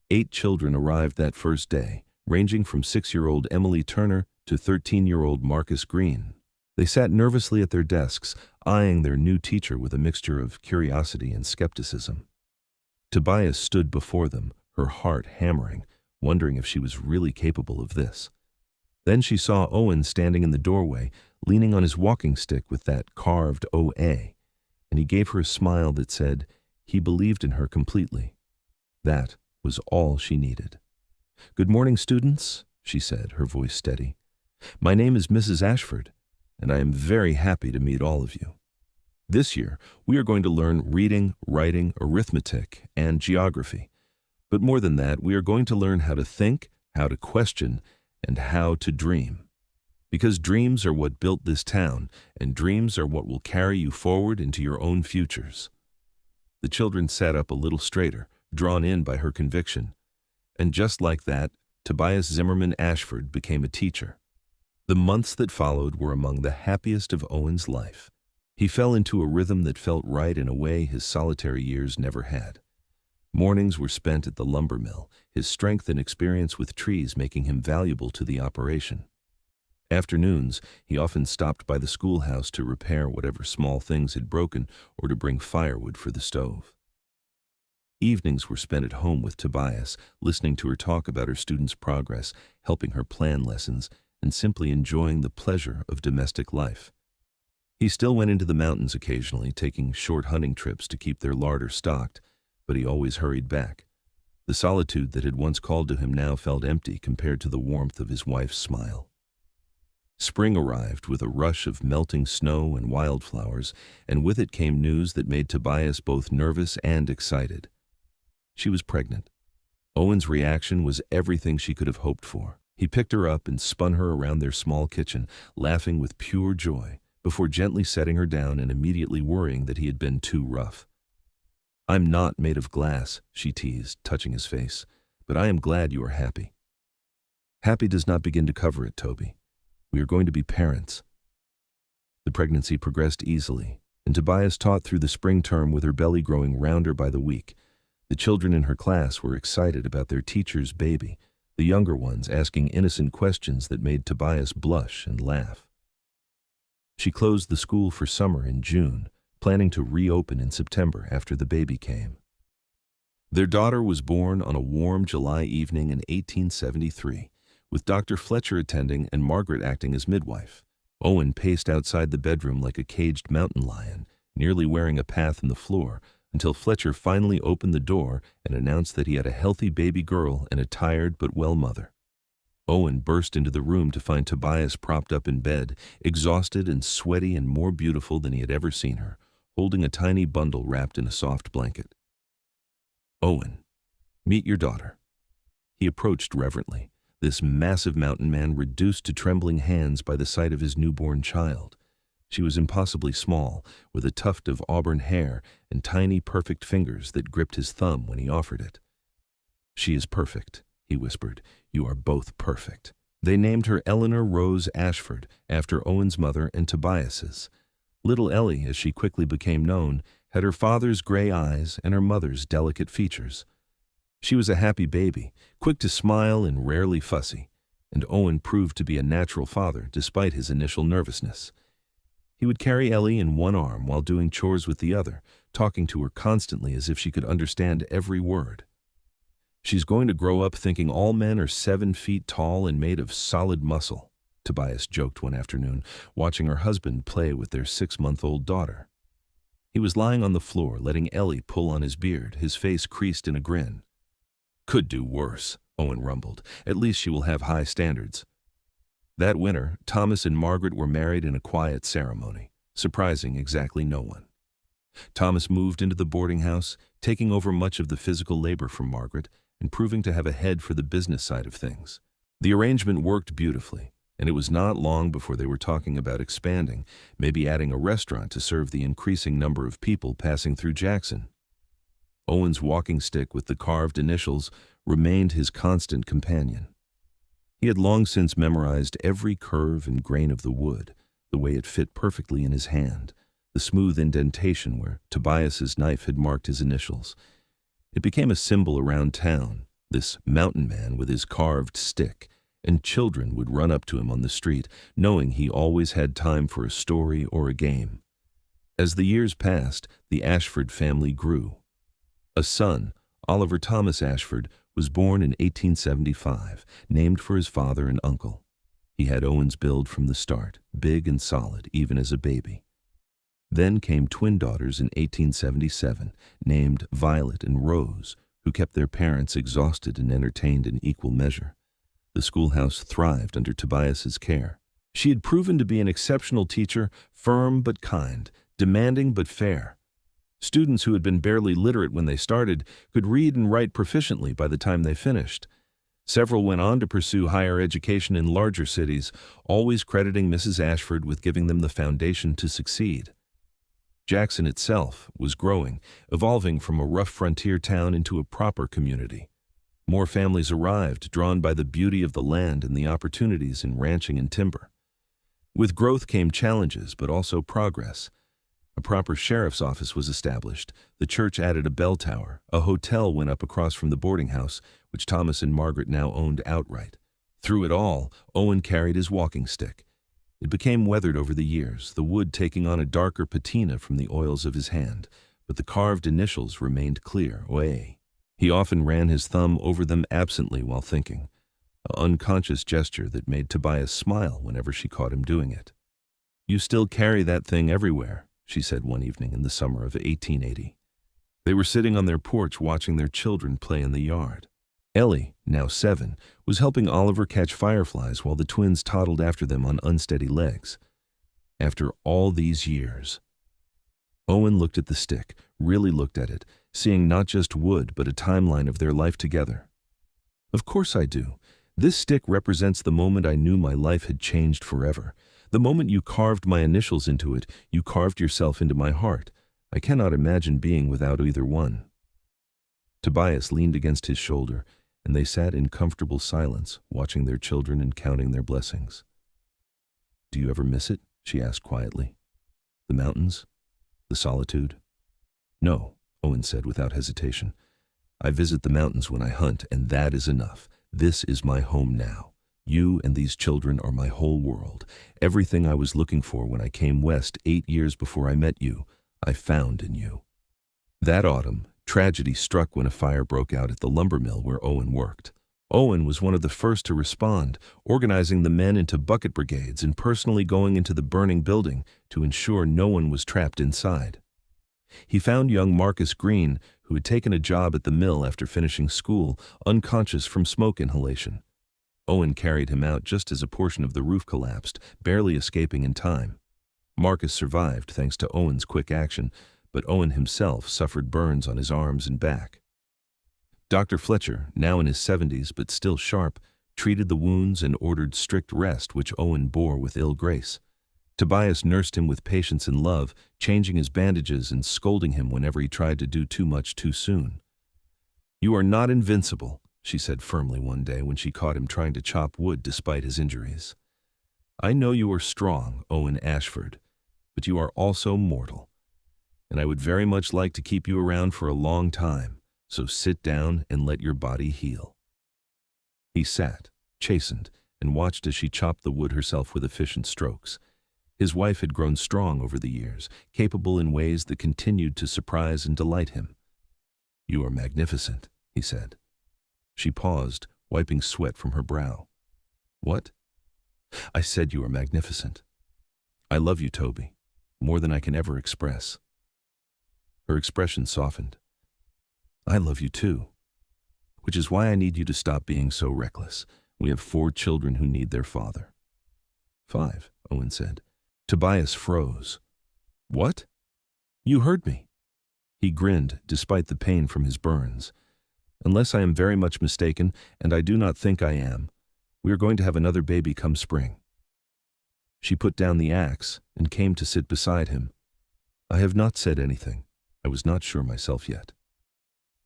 8 children arrived that first day, ranging from 6-year-old Emily Turner to 13-year-old Marcus Green. They sat nervously at their desks, eyeing their new teacher with a mixture of curiosity and skepticism. Tobias stood before them, her heart hammering, wondering if she was really capable of this. Then she saw Owen standing in the doorway, leaning on his walking stick with that carved OA, and he gave her a smile that said he believed in her completely. That was all she needed. "Good morning, students," she said, her voice steady. "My name is Mrs. Ashford, and I am very happy to meet all of you. This year, we are going to learn reading, writing, arithmetic, and geography. But more than that, we are going to learn how to think, how to question, and how to dream. Because dreams are what built this town, and dreams are what will carry you forward into your own futures." The children sat up a little straighter, drawn in by her conviction. And just like that, Tobias Zimmerman Ashford became a teacher. The months that followed were among the happiest of Owen's life. He fell into a rhythm that felt right in a way his solitary years never had. Mornings were spent at the lumber mill, his strength and experience with trees making him valuable to the operation. Afternoons, he often stopped by the schoolhouse to repair whatever small things had broken or to bring firewood for the stove. Evenings were spent at home with Tobias, listening to her talk about her students' progress, helping her plan lessons, and simply enjoying the pleasure of domestic life. He still went into the mountains occasionally, taking short hunting trips to keep their larder stocked, but he always hurried back. The solitude that had once called to him now felt empty compared to the warmth of his wife's smile. Spring arrived with a rush of melting snow and wildflowers, and with it came news that made Tobias both nervous and excited. She was pregnant. Owen's reaction was everything she could have hoped for. He picked her up and spun her around their small kitchen, laughing with pure joy, before gently setting her down and immediately worrying that he had been too rough. "I'm not made of glass," she teased, touching his face, "but I am glad you are happy." "Happy does not begin to cover it, Toby. We are going to be parents." The pregnancy progressed easily, and Tobias taught through the spring term with her belly growing rounder by the week. The children in her class were excited about their teacher's baby, the younger ones asking innocent questions that made Tobias blush and laugh. She closed the school for summer in June, planning to reopen in September after the baby came. Their daughter was born on a warm July evening in 1873, with Dr. Fletcher attending and Margaret acting as midwife. Owen paced outside the bedroom like a caged mountain lion, nearly wearing a path in the floor, until Fletcher finally opened the door and announced that he had a healthy baby girl and a tired but well mother. Owen burst into the room to find Tobias propped up in bed, exhausted and sweaty and more beautiful than he had ever seen her, holding a tiny bundle wrapped in a soft blanket. "Owen, meet your daughter." He approached reverently, this massive mountain man reduced to trembling hands by the sight of his newborn child. She was impossibly small, with a tuft of auburn hair and tiny, perfect fingers that gripped his thumb when he offered it. "She is perfect," he whispered. "You are both perfect." They named her Eleanor Rose Ashford, after Owen's mother and Tobias's. Little Ellie, as she quickly became known, had her father's gray eyes and her mother's delicate features. She was a happy baby, quick to smile and rarely fussy, and Owen proved to be a natural father despite his initial nervousness. He would carry Ellie in one arm while doing chores with the other, talking to her constantly as if she could understand every word. "She's going to grow up thinking all men are 7 feet tall and made of solid muscle," Tobias joked one afternoon, watching her husband play with their 6-month-old daughter. He was lying on the floor, letting Ellie pull on his beard, his face creased in a grin. "Could do worse," Owen rumbled. "At least she will have high standards." That winter, Thomas and Margaret were married in a quiet ceremony, surprising exactly no one. Thomas moved into the boarding house, taking over much of the physical labor from Margaret and proving to have a head for the business side of things. The arrangement worked beautifully, and it was not long before they were talking about expanding, maybe adding a restaurant to serve the increasing number of people passing through Jackson. Owen's walking stick with the carved initials remained his constant companion. He had long since memorized every curve and grain of the wood, the way it fit perfectly in his hand, the smooth indentation where Tobias's knife had marked his initials. It became a symbol around town, this mountain man with his carved stick, and children would run up to him on the street, knowing he always had time for a story or a game. As the years passed, the Ashford family grew. A son, Oliver Thomas Ashford, was born in 1875, named for his father and uncle. He had Owen's build from the start, big and solid, even as a baby. Then came twin daughters in 1877, named Violet and Rose, who kept their parents exhausted and entertained in equal measure. The schoolhouse thrived under Tobias's care. She had proven to be an exceptional teacher, firm but kind, demanding but fair. Students who had been barely literate when they started could read and write proficiently by the time they finished. Several went on to pursue higher education in larger cities, always crediting Mrs. Ashford with giving them the foundation to succeed. Jackson itself was growing, evolving from a rough frontier town into a proper community. More families arrived, drawn by the beauty of the land and the opportunities in ranching and timber. With growth came challenges, but also progress. A proper sheriff's office was established, the church added a bell tower, a hotel went up across from the boarding house, which Thomas and Margaret now owned outright. Through it all, Owen carried his walking stick. It became weathered over the years, the wood taking on a darker patina from the oils of his hand, but the carved initials remained clear, OA. He often ran his thumb over them absently while thinking, an unconscious gesture that made Tobias smile whenever she caught him doing it. "You still carry that thing everywhere," she said one evening in the summer of 1880. They were sitting on their porch watching their children play in the yard. Ellie, now 7, was helping Oliver catch fireflies while the twins toddled after them on unsteady legs. After all these years. Owen looked at the stick, really looked at it, seeing not just wood but a timeline of their life together. "Of course I do. This stick represents the moment I knew my life had changed forever. The moment you carved my initials into it, you carved yourself into my heart. I cannot imagine being without either one." Tobias leaned against his shoulder, and they sat in comfortable silence, watching their children and counting their blessings. "Do you ever miss it?" she asked quietly. "The mountains? The solitude?" "No," Owen said without hesitation. "I visit the mountains when I hunt, and that is enough. This is my home now. You and these children are my whole world. Everything I was looking for when I came west 8 years before I met you, I found in you." That autumn, tragedy struck when a fire broke out at the lumber mill where Owen worked. Owen was one of the first to respond, organizing the men into bucket brigades and personally going into the burning building to ensure no one was trapped inside. He found young Marcus Green, who had taken a job at the mill after finishing school, unconscious from smoke inhalation. Owen carried him out just as a portion of the roof collapsed, barely escaping in time. Marcus survived thanks to Owen's quick action, but Owen himself suffered burns on his arms and back. Dr. Fletcher, now in his 70s but still sharp, treated the wounds and ordered strict rest, which Owen bore with ill grace. Tobias nursed him with patience and love, changing his bandages and scolding him whenever he tried to do too much too soon. "You are not invincible," she said firmly one day when she caught him trying to chop wood despite his injuries. "I know you are strong, Owen Ashford, but you are also mortal, and I would very much like to keep you around for a long time, so sit down and let your body heal." He sat, chastened, and watched as she chopped the wood herself with efficient strokes. His wife had grown strong over the years, capable in ways that continued to surprise and delight him. "You are magnificent," he said. She paused, wiping sweat from her brow. "What?" "I said you are magnificent. I love you, Toby, more than I can ever express." Her expression softened. "I love you too, which is why I need you to stop being so reckless. We have 4 children who need their father." 5, Owen said. Tobias froze. What? You heard me. He grinned, despite the pain from his burns. Unless I am very much mistaken, and I do not think I am, we are going to have another baby come spring. She put down the axe and came to sit beside him. I have not said anything. I was not sure myself yet.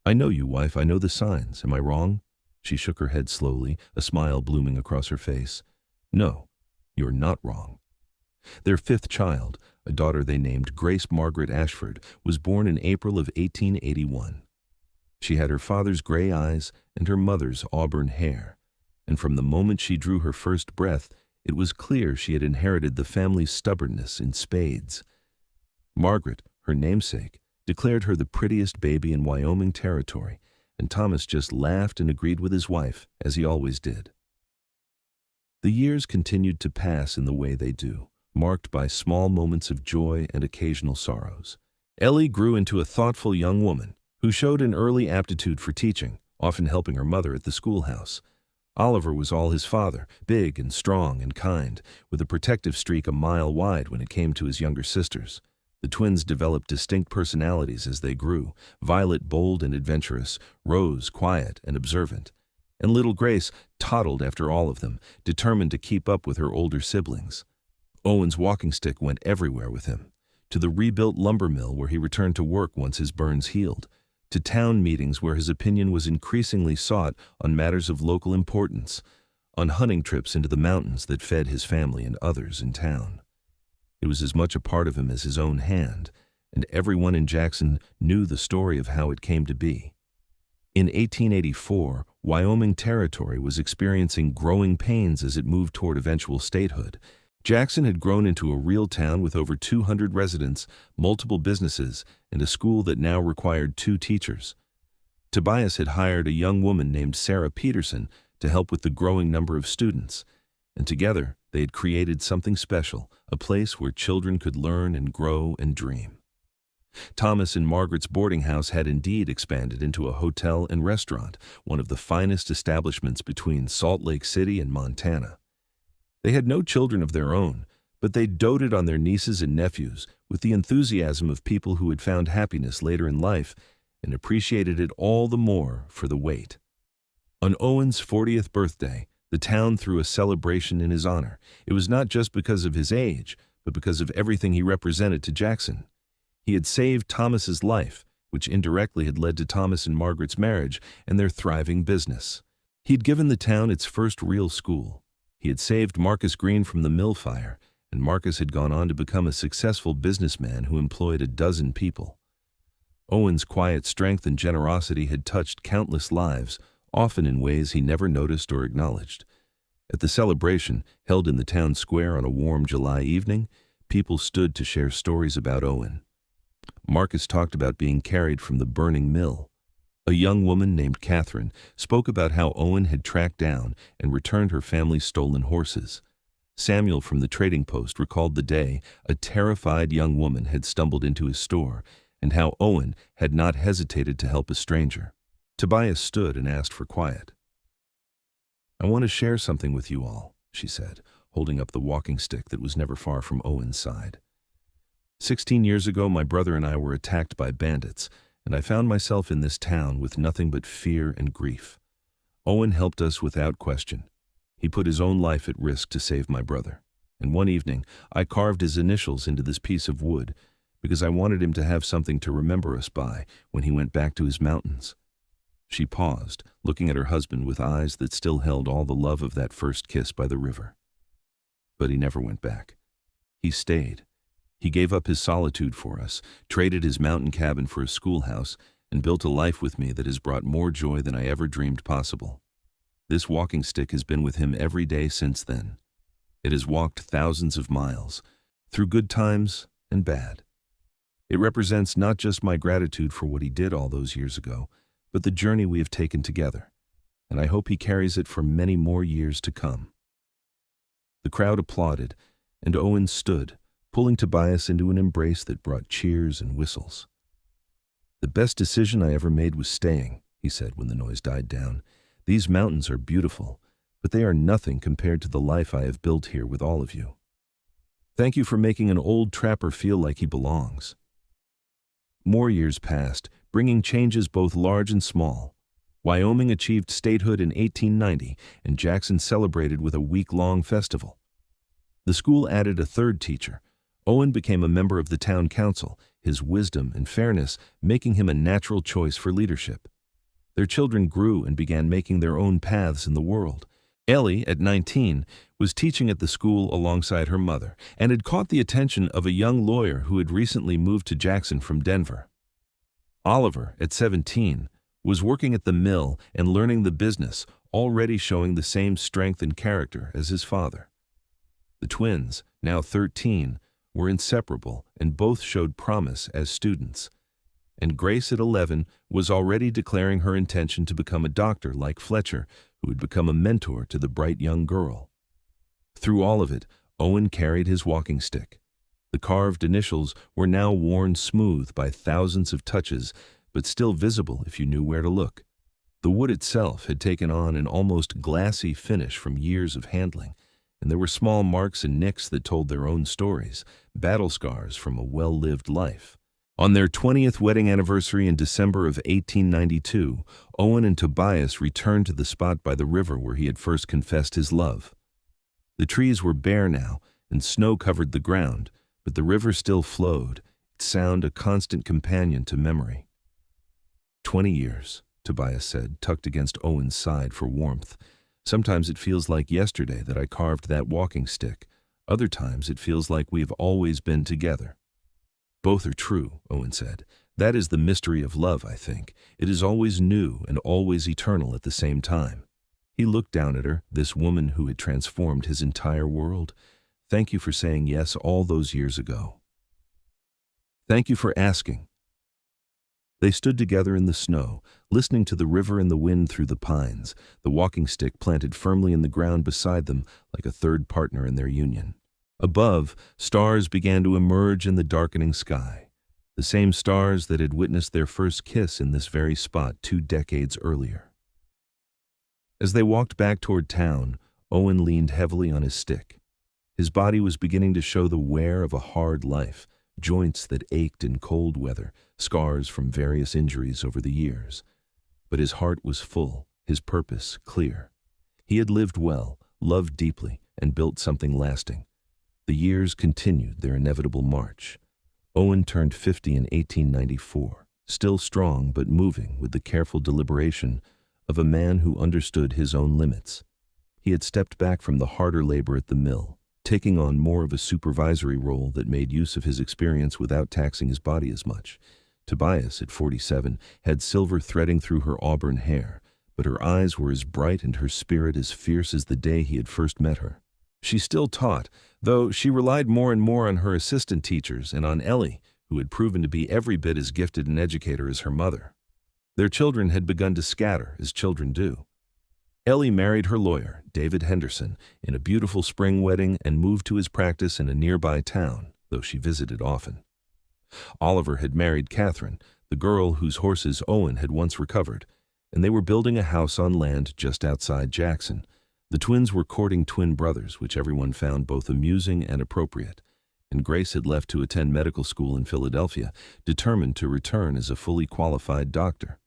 I know you, wife. I know the signs. Am I wrong? She shook her head slowly, a smile blooming across her face. No, you're not wrong. Their fifth child, a daughter they named Grace Margaret Ashford, was born in April of 1881. She had her father's gray eyes and her mother's auburn hair, and from the moment she drew her first breath, it was clear she had inherited the family's stubbornness in spades. Margaret, her namesake, declared her the prettiest baby in Wyoming territory, and Thomas just laughed and agreed with his wife, as he always did. The years continued to pass in the way they do, marked by small moments of joy and occasional sorrows. Ellie grew into a thoughtful young woman who showed an early aptitude for teaching, often helping her mother at the schoolhouse. Oliver was all his father, big and strong and kind, with a protective streak a mile wide when it came to his younger sisters. The twins developed distinct personalities as they grew, Violet bold and adventurous, Rose quiet and observant, and little Grace toddled after all of them, determined to keep up with her older siblings. Owen's walking stick went everywhere with him, to the rebuilt lumber mill where he returned to work once his burns healed, to town meetings where his opinion was increasingly sought on matters of local importance, on hunting trips into the mountains that fed his family and others in town. It was as much a part of him as his own hand, and everyone in Jackson knew the story of how it came to be. In 1884, Wyoming Territory was experiencing growing pains as it moved toward eventual statehood. Jackson had grown into a real town with over 200 residents, multiple businesses, and a school that now required 2 teachers. Tobias had hired a young woman named Sarah Peterson to help with the growing number of students, and together they had created something special, a place where children could learn and grow and dream. Thomas and Margaret's boarding house had indeed expanded into a hotel and restaurant, one of the finest establishments between Salt Lake City and Montana. They had no children of their own, but they doted on their nieces and nephews with the enthusiasm of people who had found happiness later in life and appreciated it all the more for the wait. On Owen's 40th birthday, the town threw a celebration in his honor. It was not just because of his age, but because of everything he represented to Jackson. He had saved Thomas's life, which indirectly had led to Thomas and Margaret's marriage and their thriving business. He'd given the town its first real school. He had saved Marcus Green from the mill fire, and Marcus had gone on to become a successful businessman who employed a dozen people. Owen's quiet strength and generosity had touched countless lives, often in ways he never noticed or acknowledged. At the celebration, held in the town square on a warm July evening, people stood to share stories about Owen. Marcus talked about being carried from the burning mill. A young woman named Catherine spoke about how Owen had tracked down and returned her family's stolen horses. Samuel from the trading post recalled the day a terrified young woman had stumbled into his store and how Owen had not hesitated to help a stranger. Tobias stood and asked for quiet. I want to share something with you all, she said, holding up the walking stick that was never far from Owen's side. 16 years ago, my brother and I were attacked by bandits, and I found myself in this town with nothing but fear and grief. Owen helped us without question. He put his own life at risk to save my brother, and one evening I carved his initials into this piece of wood because I wanted him to have something to remember us by when he went back to his mountains. She paused, looking at her husband with eyes that still held all the love of that first kiss by the river. But he never went back. He stayed. He gave up his solitude for us, traded his mountain cabin for a schoolhouse, and built a life with me that has brought more joy than I ever dreamed possible. This walking stick has been with him every day since then. It has walked thousands of miles, through good times and bad. It represents not just my gratitude for what he did all those years ago, but the journey we have taken together, and I hope he carries it for many more years to come. The crowd applauded, and Owen stood, pulling Tobias into an embrace that brought cheers and whistles. The best decision I ever made was staying, he said when the noise died down. These mountains are beautiful, but they are nothing compared to the life I have built here with all of you. Thank you for making an old trapper feel like he belongs." More years passed, bringing changes both large and small. Wyoming achieved statehood in 1890, and Jackson celebrated with a week-long festival. The school added a third teacher. Owen became a member of the town council, his wisdom and fairness making him a natural choice for leadership. Their children grew and began making their own paths in the world. Ellie, at 19, was teaching at the school alongside her mother and had caught the attention of a young lawyer who had recently moved to Jackson from Denver. Oliver, at 17, was working at the mill and learning the business, already showing the same strength and character as his father. The twins, now 13, were inseparable and both showed promise as students. And Grace, at 11, was already declaring her intention to become a doctor like Fletcher, who had become a mentor to the bright young girl. Through all of it, Owen carried his walking stick. The carved initials were now worn smooth by thousands of touches, but still visible if you knew where to look. The wood itself had taken on an almost glassy finish from years of handling, and there were small marks and nicks that told their own stories, battle scars from a well-lived life. On their 20th wedding anniversary in December of 1892, Owen and Tobias returned to the spot by the river where he had first confessed his love. The trees were bare now, and snow covered the ground, but the river still flowed, its sound a constant companion to memory. 20 years, Tobias said, tucked against Owen's side for warmth. Sometimes it feels like yesterday that I carved that walking stick. Other times it feels like we have always been together. Both are true, Owen said. That is the mystery of love, I think. It is always new and always eternal at the same time. He looked down at her, this woman who had transformed his entire world. Thank you for saying yes all those years ago. Thank you for asking. They stood together in the snow, listening to the river and the wind through the pines, the walking stick planted firmly in the ground beside them like a third partner in their union. Above, stars began to emerge in the darkening sky, the same stars that had witnessed their first kiss in this very spot 2 decades earlier. As they walked back toward town, Owen leaned heavily on his stick. His body was beginning to show the wear of a hard life, joints that ached in cold weather, scars from various injuries over the years. But his heart was full, his purpose clear. He had lived well, loved deeply, and built something lasting. The years continued their inevitable march. Owen turned 50 in 1894, still strong but moving with the careful deliberation of a man who understood his own limits. He had stepped back from the harder labor at the mill, taking on more of a supervisory role that made use of his experience without taxing his body as much. Tobias, at 47, had silver threading through her auburn hair, but her eyes were as bright and her spirit as fierce as the day he had first met her. She still taught, though she relied more and more on her assistant teachers and on Ellie, who had proven to be every bit as gifted an educator as her mother. Their children had begun to scatter, as children do. Ellie married her lawyer, David Henderson, in a beautiful spring wedding and moved to his practice in a nearby town, though she visited often. Oliver had married Catherine, the girl whose horses Owen had once recovered, and they were building a house on land just outside Jackson. The twins were courting twin brothers, which everyone found both amusing and appropriate, and Grace had left to attend medical school in Philadelphia, determined to return as a fully qualified doctor.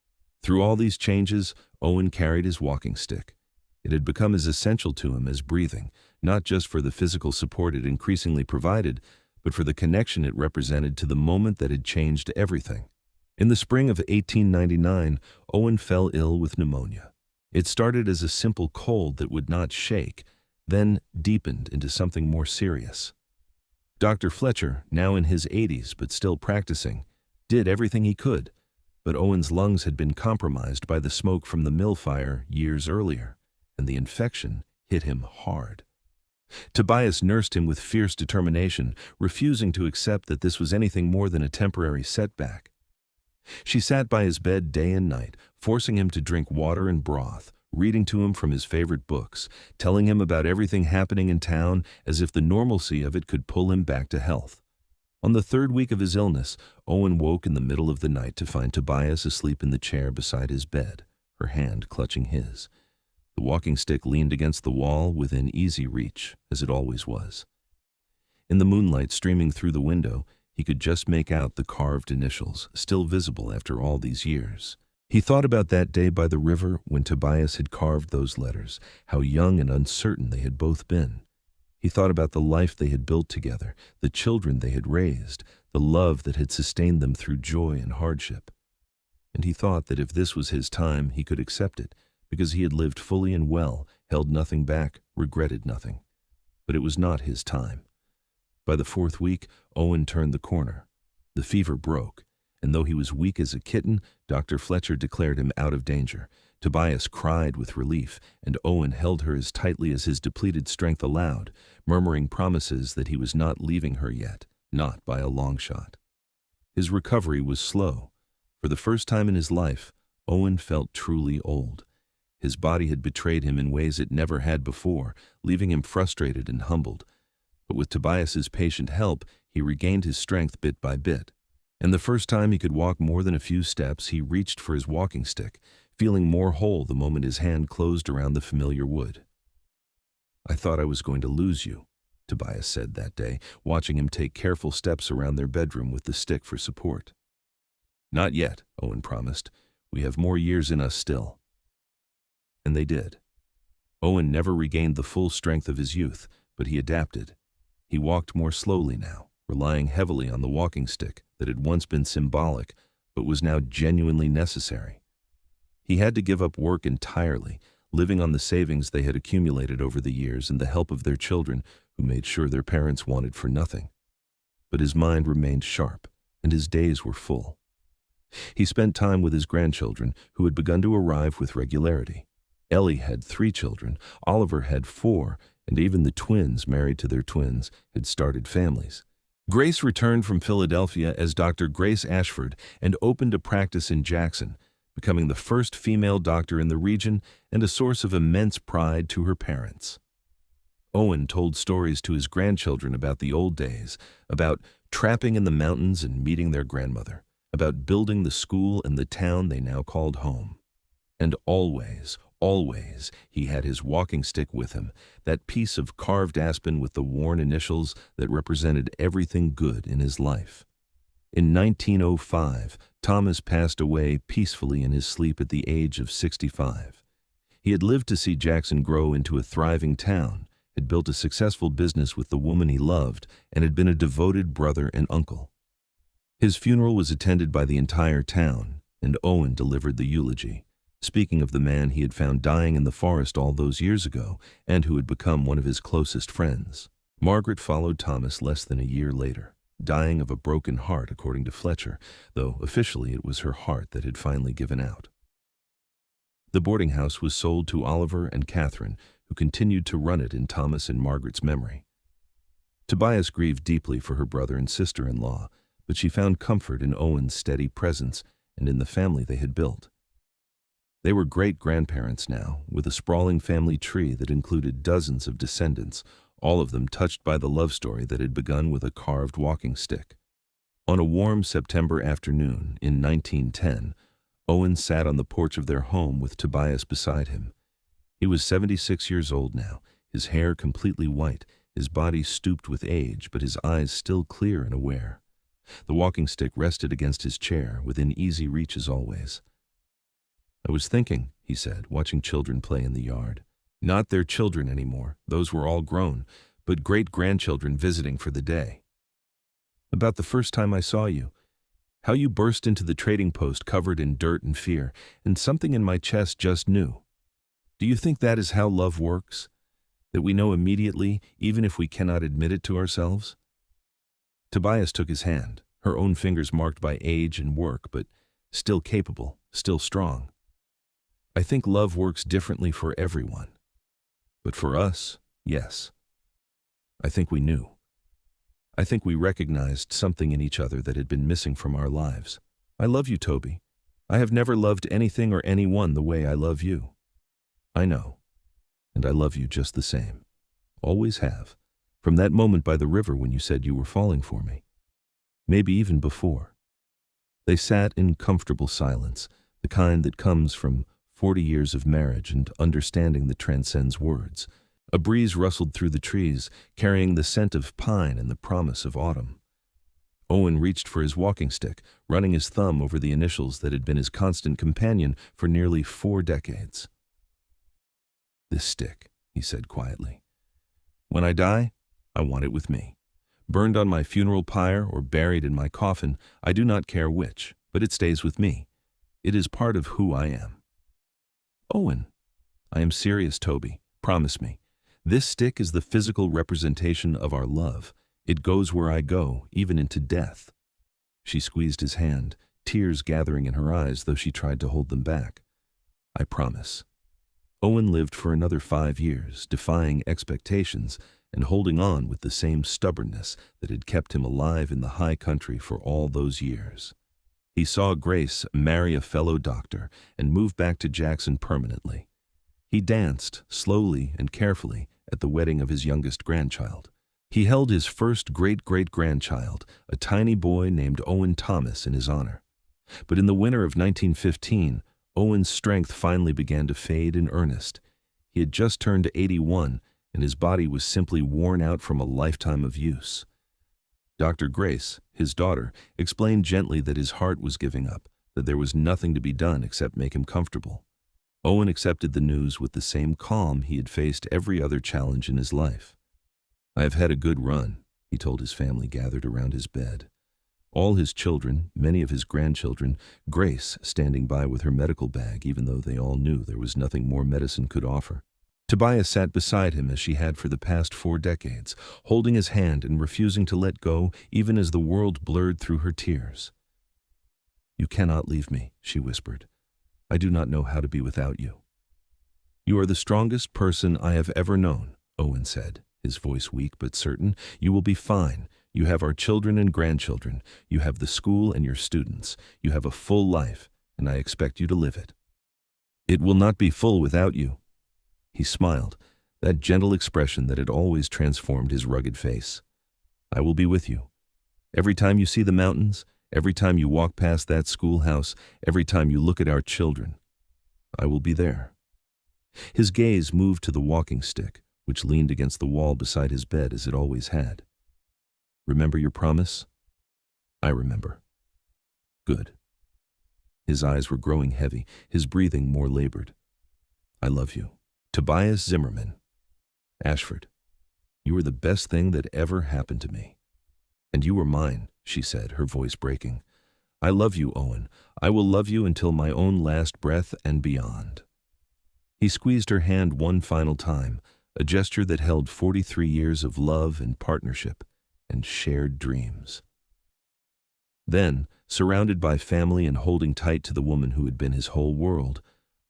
Through all these changes, Owen carried his walking stick. It had become as essential to him as breathing, not just for the physical support it increasingly provided, but for the connection it represented to the moment that had changed everything. In the spring of 1899, Owen fell ill with pneumonia. It started as a simple cold that would not shake, then deepened into something more serious. Dr. Fletcher, now in his 80s but still practicing, did everything he could, but Owen's lungs had been compromised by the smoke from the mill fire years earlier, and the infection hit him hard. Tobias nursed him with fierce determination, refusing to accept that this was anything more than a temporary setback. She sat by his bed day and night, forcing him to drink water and broth, reading to him from his favorite books, telling him about everything happening in town as if the normalcy of it could pull him back to health. On the 3rd week of his illness, Owen woke in the middle of the night to find Tobias asleep in the chair beside his bed, her hand clutching his. The walking stick leaned against the wall within easy reach, as it always was. In the moonlight streaming through the window, he could just make out the carved initials, still visible after all these years. He thought about that day by the river when Tobias had carved those letters, how young and uncertain they had both been. He thought about the life they had built together, the children they had raised, the love that had sustained them through joy and hardship. And he thought that if this was his time, he could accept it, because he had lived fully and well, held nothing back, regretted nothing. But it was not his time. By the 4th week, Owen turned the corner. The fever broke, and though he was weak as a kitten, Dr. Fletcher declared him out of danger. Tobias cried with relief, and Owen held her as tightly as his depleted strength allowed, murmuring promises that he was not leaving her yet, not by a long shot. His recovery was slow. For the first time in his life, Owen felt truly old. His body had betrayed him in ways it never had before, leaving him frustrated and humbled. But with Tobias's patient help, he regained his strength bit by bit. And the first time he could walk more than a few steps, he reached for his walking stick, feeling more whole the moment his hand closed around the familiar wood. "I thought I was going to lose you," Tobias said that day, watching him take careful steps around their bedroom with the stick for support. "Not yet," Owen promised. "We have more years in us still." And they did. Owen never regained the full strength of his youth, but he adapted. He walked more slowly now, relying heavily on the walking stick that had once been symbolic, but was now genuinely necessary. He had to give up work entirely, living on the savings they had accumulated over the years and the help of their children, who made sure their parents wanted for nothing. But his mind remained sharp, and his days were full. He spent time with his grandchildren, who had begun to arrive with regularity. Ellie had 3 children, Oliver had 4, and even the twins, married to their twins, had started families. Grace returned from Philadelphia as Dr. Grace Ashford and opened a practice in Jackson, becoming the first female doctor in the region and a source of immense pride to her parents. Owen told stories to his grandchildren about the old days, about trapping in the mountains and meeting their grandmother, about building the school and the town they now called home. And always, always, he had his walking stick with him, that piece of carved aspen with the worn initials that represented everything good in his life. In 1905, Thomas passed away peacefully in his sleep at the age of 65. He had lived to see Jackson grow into a thriving town, had built a successful business with the woman he loved, and had been a devoted brother and uncle. His funeral was attended by the entire town, and Owen delivered the eulogy, speaking of the man he had found dying in the forest all those years ago and who had become one of his closest friends. Margaret followed Thomas less than a year later, dying of a broken heart according to Fletcher, though officially it was her heart that had finally given out. The boarding house was sold to Oliver and Catherine, who continued to run it in Thomas and Margaret's memory. Tobias grieved deeply for her brother and sister-in-law, but she found comfort in Owen's steady presence and in the family they had built. They were great-grandparents now, with a sprawling family tree that included dozens of descendants, all of them touched by the love story that had begun with a carved walking stick. On a warm September afternoon in 1910, Owen sat on the porch of their home with Tobias beside him. He was 76 years old now, his hair completely white, his body stooped with age, but his eyes still clear and aware. The walking stick rested against his chair, within easy reach as always. "I was thinking," he said, watching children play in the yard. Not their children anymore, those were all grown, but great-grandchildren visiting for the day. "About the first time I saw you. How you burst into the trading post covered in dirt and fear, and something in my chest just knew. Do you think that is how love works? That we know immediately, even if we cannot admit it to ourselves?" Tobias took his hand, her own fingers marked by age and work, but still capable, still strong. "I think love works differently for everyone. But for us, yes. I think we knew. I think we recognized something in each other that had been missing from our lives. I love you, Toby. I have never loved anything or anyone the way I love you. I know, and I love you just the same. Always have, from that moment by the river when you said you were falling for me. Maybe even before." They sat in comfortable silence, the kind that comes from 40 years of marriage and understanding that transcends words. A breeze rustled through the trees, carrying the scent of pine and the promise of autumn. Owen reached for his walking stick, running his thumb over the initials that had been his constant companion for nearly 4 decades. "This stick," he said quietly. "When I die, I want it with me. Burned on my funeral pyre or buried in my coffin, I do not care which, but it stays with me. It is part of who I am." "Owen." "I am serious, Toby. Promise me. This stick is the physical representation of our love. It goes where I go, even into death." She squeezed his hand, tears gathering in her eyes, though she tried to hold them back. "I promise." Owen lived for another 5 years, defying expectations and holding on with the same stubbornness that had kept him alive in the high country for all those years. He saw Grace marry a fellow doctor and move back to Jackson permanently. He danced, slowly and carefully, at the wedding of his youngest grandchild. He held his first great-great-grandchild, a tiny boy named Owen Thomas, in his honor. But in the winter of 1915, Owen's strength finally began to fade in earnest. He had just turned 81, and his body was simply worn out from a lifetime of use. Dr. Grace, his daughter, explained gently that his heart was giving up, that there was nothing to be done except make him comfortable. Owen accepted the news with the same calm he had faced every other challenge in his life. "I have had a good run," he told his family gathered around his bed. All his children, many of his grandchildren, Grace standing by with her medical bag even though they all knew there was nothing more medicine could offer. Tobias sat beside him as she had for the past 4 decades, holding his hand and refusing to let go even as the world blurred through her tears. "You cannot leave me," she whispered. "I do not know how to be without you." "You are the strongest person I have ever known," Owen said, his voice weak but certain. "You will be fine. You have our children and grandchildren. You have the school and your students. You have a full life, and I expect you to live it." "It will not be full without you." He smiled, that gentle expression that had always transformed his rugged face. "I will be with you. Every time you see the mountains, every time you walk past that schoolhouse, every time you look at our children, I will be there." His gaze moved to the walking stick, which leaned against the wall beside his bed as it always had. "Remember your promise?" "I remember." "Good." His eyes were growing heavy, his breathing more labored. "I love you. Tobias Zimmerman. Ashford, you were the best thing that ever happened to me." "And you were mine," she said, her voice breaking. "I love you, Owen. I will love you until my own last breath and beyond." He squeezed her hand one final time, a gesture that held 43 years of love and partnership and shared dreams. Then, surrounded by family and holding tight to the woman who had been his whole world,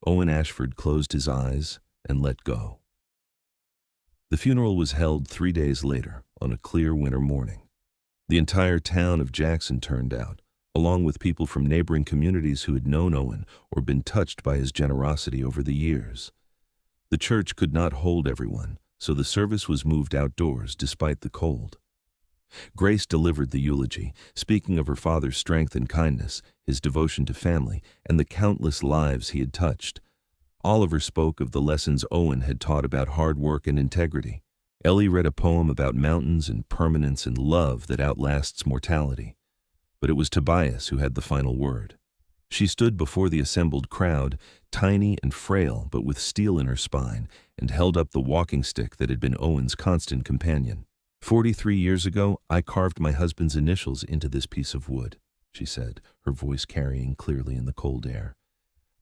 Owen Ashford closed his eyes and let go. The funeral was held 3 days later, on a clear winter morning. The entire town of Jackson turned out, along with people from neighboring communities who had known Owen or been touched by his generosity over the years. The church could not hold everyone, so the service was moved outdoors despite the cold. Grace delivered the eulogy, speaking of her father's strength and kindness, his devotion to family, and the countless lives he had touched. Oliver spoke of the lessons Owen had taught about hard work and integrity. Ellie read a poem about mountains and permanence and love that outlasts mortality. But it was Tobias who had the final word. She stood before the assembled crowd, tiny and frail but with steel in her spine, and held up the walking stick that had been Owen's constant companion. 43 years ago, I carved my husband's initials into this piece of wood," she said, her voice carrying clearly in the cold air.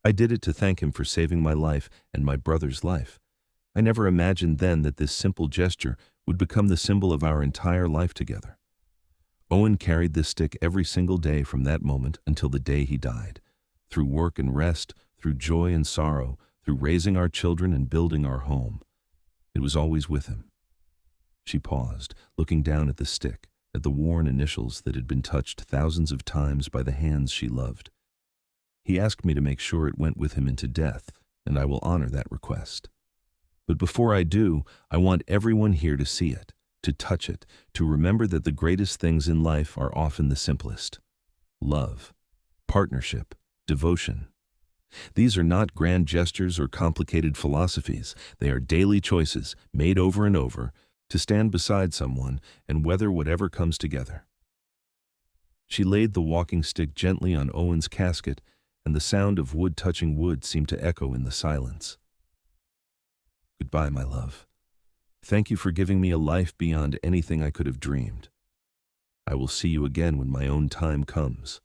"I did it to thank him for saving my life and my brother's life. I never imagined then that this simple gesture would become the symbol of our entire life together." Owen carried this stick every single day from that moment until the day he died. Through work and rest, through joy and sorrow, through raising our children and building our home. It was always with him. She paused, looking down at the stick, at the worn initials that had been touched thousands of times by the hands she loved. "He asked me to make sure it went with him into death, and I will honor that request. But before I do, I want everyone here to see it, to touch it, to remember that the greatest things in life are often the simplest. Love, partnership, devotion. These are not grand gestures or complicated philosophies. They are daily choices, made over and over, to stand beside someone and weather whatever comes together. She laid the walking stick gently on Owen's casket, and the sound of wood touching wood seemed to echo in the silence. Goodbye, my love. Thank you for giving me a life beyond anything I could have dreamed. I will see you again when my own time comes.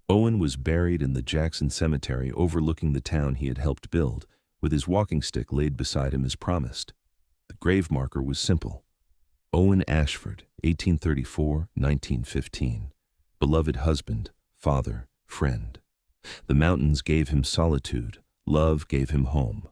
Owen was buried in the Jackson Cemetery overlooking the town he had helped build, with his walking stick laid beside him as promised. The grave marker was simple. Owen Ashford, 1834-1915. Beloved husband, father, friend. The mountains gave him solitude. Love gave him home.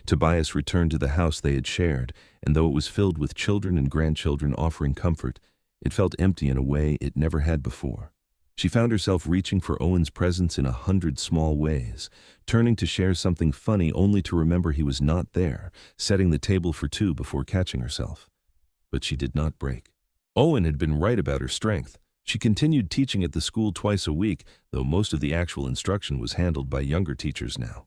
Tobias returned to the house they had shared, and though it was filled with children and grandchildren offering comfort, it felt empty in a way it never had before. She found herself reaching for Owen's presence in 100 small ways, turning to share something funny only to remember he was not there, setting the table for two before catching herself. But she did not break. Owen had been right about her strength. She continued teaching at the school twice a week, though most of the actual instruction was handled by younger teachers now.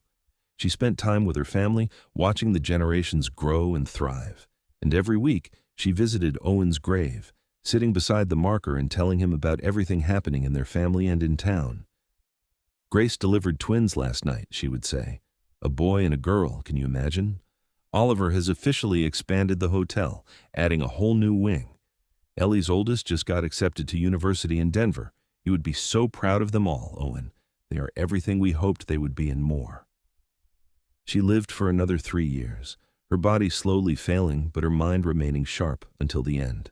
She spent time with her family, watching the generations grow and thrive. And every week, she visited Owen's grave, sitting beside the marker and telling him about everything happening in their family and in town. Grace delivered twins last night, she would say. A boy and a girl, can you imagine? Oliver has officially expanded the hotel, adding a whole new wing. Ellie's oldest just got accepted to university in Denver. You would be so proud of them all, Owen. They are everything we hoped they would be and more. She lived for another 3 years, her body slowly failing but her mind remaining sharp until the end.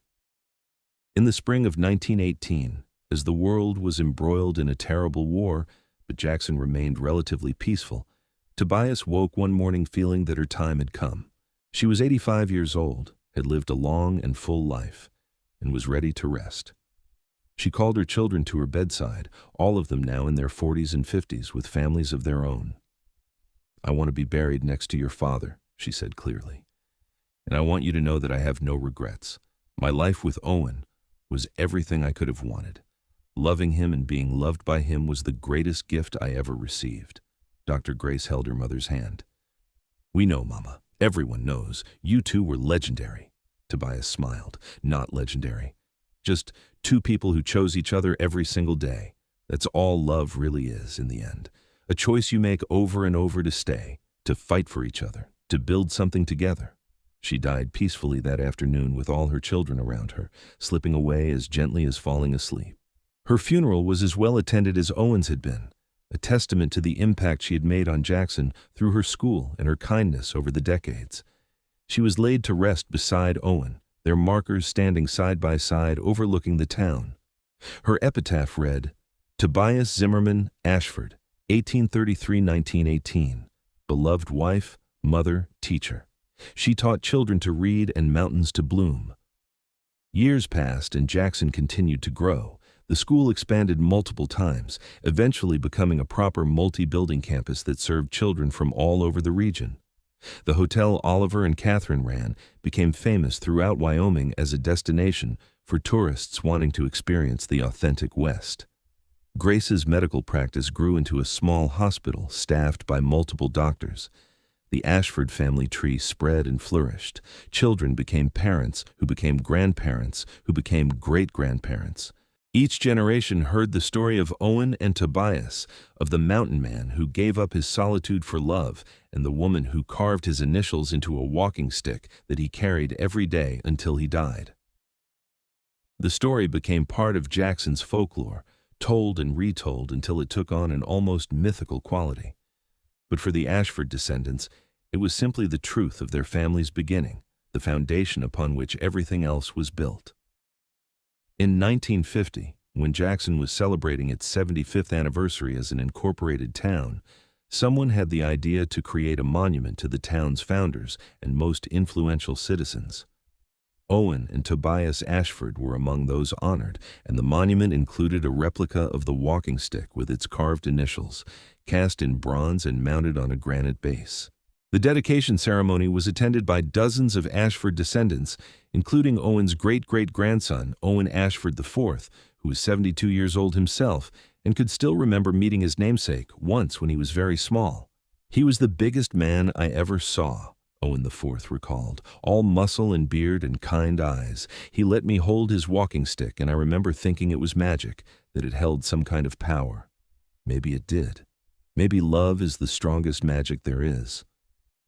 In the spring of 1918, as the world was embroiled in a terrible war, but Jackson remained relatively peaceful, Tobias woke one morning feeling that her time had come. She was 85 years old, had lived a long and full life, and was ready to rest. She called her children to her bedside, all of them now in their 40s and 50s with families of their own. I want to be buried next to your father, she said clearly. And I want you to know that I have no regrets. My life with Owen was everything I could have wanted. Loving him and being loved by him was the greatest gift I ever received. Dr. Grace held her mother's hand. We know, Mama. Everyone knows. You two were legendary. Tobias smiled. Not legendary. Just two people who chose each other every single day. That's all love really is in the end. A choice you make over and over to stay, to fight for each other, to build something together. She died peacefully that afternoon with all her children around her, slipping away as gently as falling asleep. Her funeral was as well attended as Owen's had been, a testament to the impact she had made on Jackson through her school and her kindness over the decades. She was laid to rest beside Owen, their markers standing side by side overlooking the town. Her epitaph read, Tobias Zimmerman, Ashford, 1833-1918, beloved wife, mother, teacher. She taught children to read and mountains to bloom. Years passed and Jackson continued to grow. The school expanded multiple times, eventually becoming a proper multi-building campus that served children from all over the region. The hotel Oliver and Catherine ran became famous throughout Wyoming as a destination for tourists wanting to experience the authentic West. Grace's medical practice grew into a small hospital staffed by multiple doctors. The Ashford family tree spread and flourished. Children became parents, who became grandparents, who became great-grandparents. Each generation heard the story of Owen and Tobias, of the mountain man who gave up his solitude for love, and the woman who carved his initials into a walking stick that he carried every day until he died. The story became part of Jackson's folklore, told and retold until it took on an almost mythical quality. But for the Ashford descendants, it was simply the truth of their family's beginning, the foundation upon which everything else was built. In 1950, when Jackson was celebrating its 75th anniversary as an incorporated town, someone had the idea to create a monument to the town's founders and most influential citizens. Owen and Tobias Ashford were among those honored, and the monument included a replica of the walking stick with its carved initials, cast in bronze and mounted on a granite base. The dedication ceremony was attended by dozens of Ashford descendants, including Owen's great-great-grandson, Owen Ashford IV, who was 72 years old himself and could still remember meeting his namesake once when he was very small. "He was the biggest man I ever saw," Owen IV recalled, "all muscle and beard and kind eyes. He let me hold his walking stick, and I remember thinking it was magic, that it held some kind of power. Maybe it did. Maybe love is the strongest magic there is."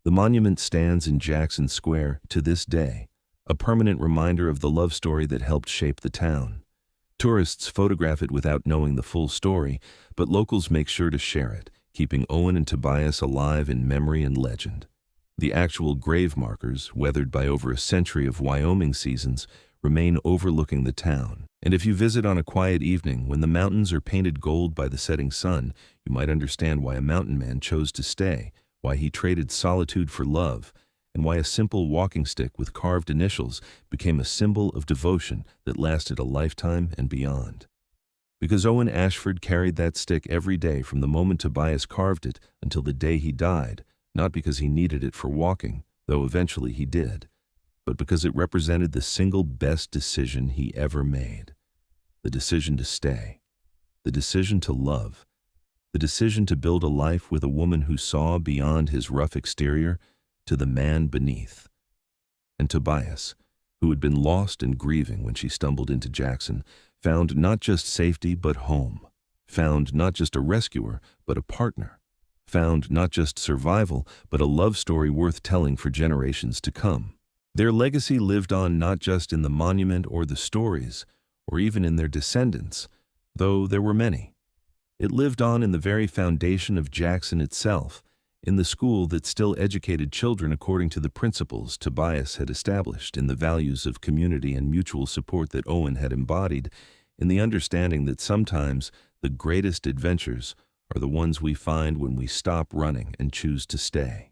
The monument stands in Jackson Square to this day, a permanent reminder of the love story that helped shape the town. Tourists photograph it without knowing the full story, but locals make sure to share it, keeping Owen and Tobias alive in memory and legend. The actual grave markers, weathered by over a century of Wyoming seasons, remain overlooking the town. And if you visit on a quiet evening when the mountains are painted gold by the setting sun, you might understand why a mountain man chose to stay, why he traded solitude for love, and why a simple walking stick with carved initials became a symbol of devotion that lasted a lifetime and beyond. Because Owen Ashford carried that stick every day from the moment Tobias carved it until the day he died, not because he needed it for walking, though eventually he did, but because it represented the single best decision he ever made. The decision to stay. The decision to love. The decision to build a life with a woman who saw beyond his rough exterior to the man beneath. And Tobias, who had been lost and grieving when she stumbled into Jackson, found not just safety but home, found not just a rescuer but a partner, found not just survival but a love story worth telling for generations to come. Their legacy lived on not just in the monument or the stories, or even in their descendants, though there were many. It lived on in the very foundation of Jackson itself, in the school that still educated children according to the principles Tobias had established, in the values of community and mutual support that Owen had embodied, in the understanding that sometimes the greatest adventures are the ones we find when we stop running and choose to stay.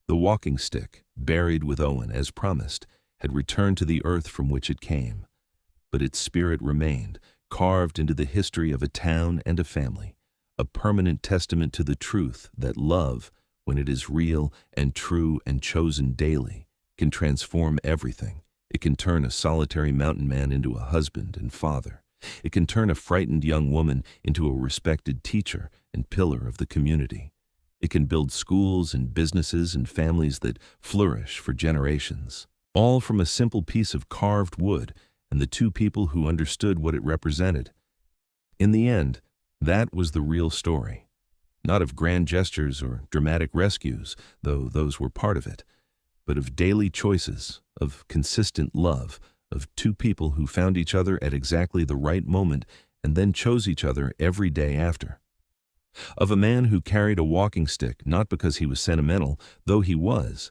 The walking stick, buried with Owen as promised, had returned to the earth from which it came, but its spirit remained, carved into the history of a town and a family, a permanent testament to the truth that love, when it is real and true and chosen daily, can transform everything. It can turn a solitary mountain man into a husband and father. It can turn a frightened young woman into a respected teacher and pillar of the community. It can build schools and businesses and families that flourish for generations, all from a simple piece of carved wood and the two people who understood what it represented. In the end, that was the real story. Not of grand gestures or dramatic rescues, though those were part of it, but of daily choices, of consistent love, of two people who found each other at exactly the right moment and then chose each other every day after. Of a man who carried a walking stick not because he was sentimental, though he was,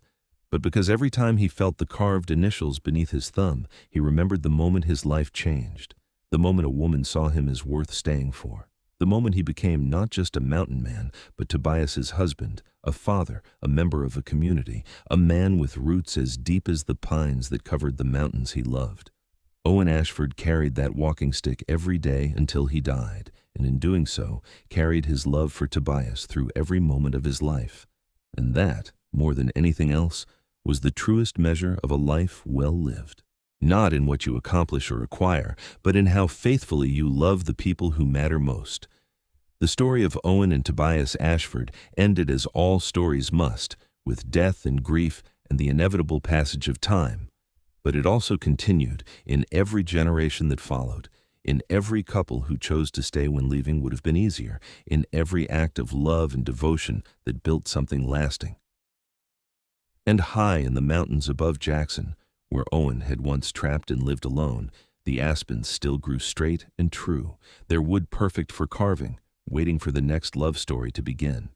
but because every time he felt the carved initials beneath his thumb, he remembered the moment his life changed, the moment a woman saw him as worth staying for, the moment he became not just a mountain man, but Tobias's husband, a father, a member of a community, a man with roots as deep as the pines that covered the mountains he loved. Owen Ashford carried that walking stick every day until he died, and in doing so, carried his love for Tobias through every moment of his life. And that, more than anything else, was the truest measure of a life well lived. Not in what you accomplish or acquire, but in how faithfully you love the people who matter most. The story of Owen and Tobias Ashford ended as all stories must, with death and grief and the inevitable passage of time. But it also continued in every generation that followed, in every couple who chose to stay when leaving would have been easier, in every act of love and devotion that built something lasting. And high in the mountains above Jackson, where Owen had once trapped and lived alone, the aspens still grew straight and true, their wood perfect for carving, waiting for the next love story to begin.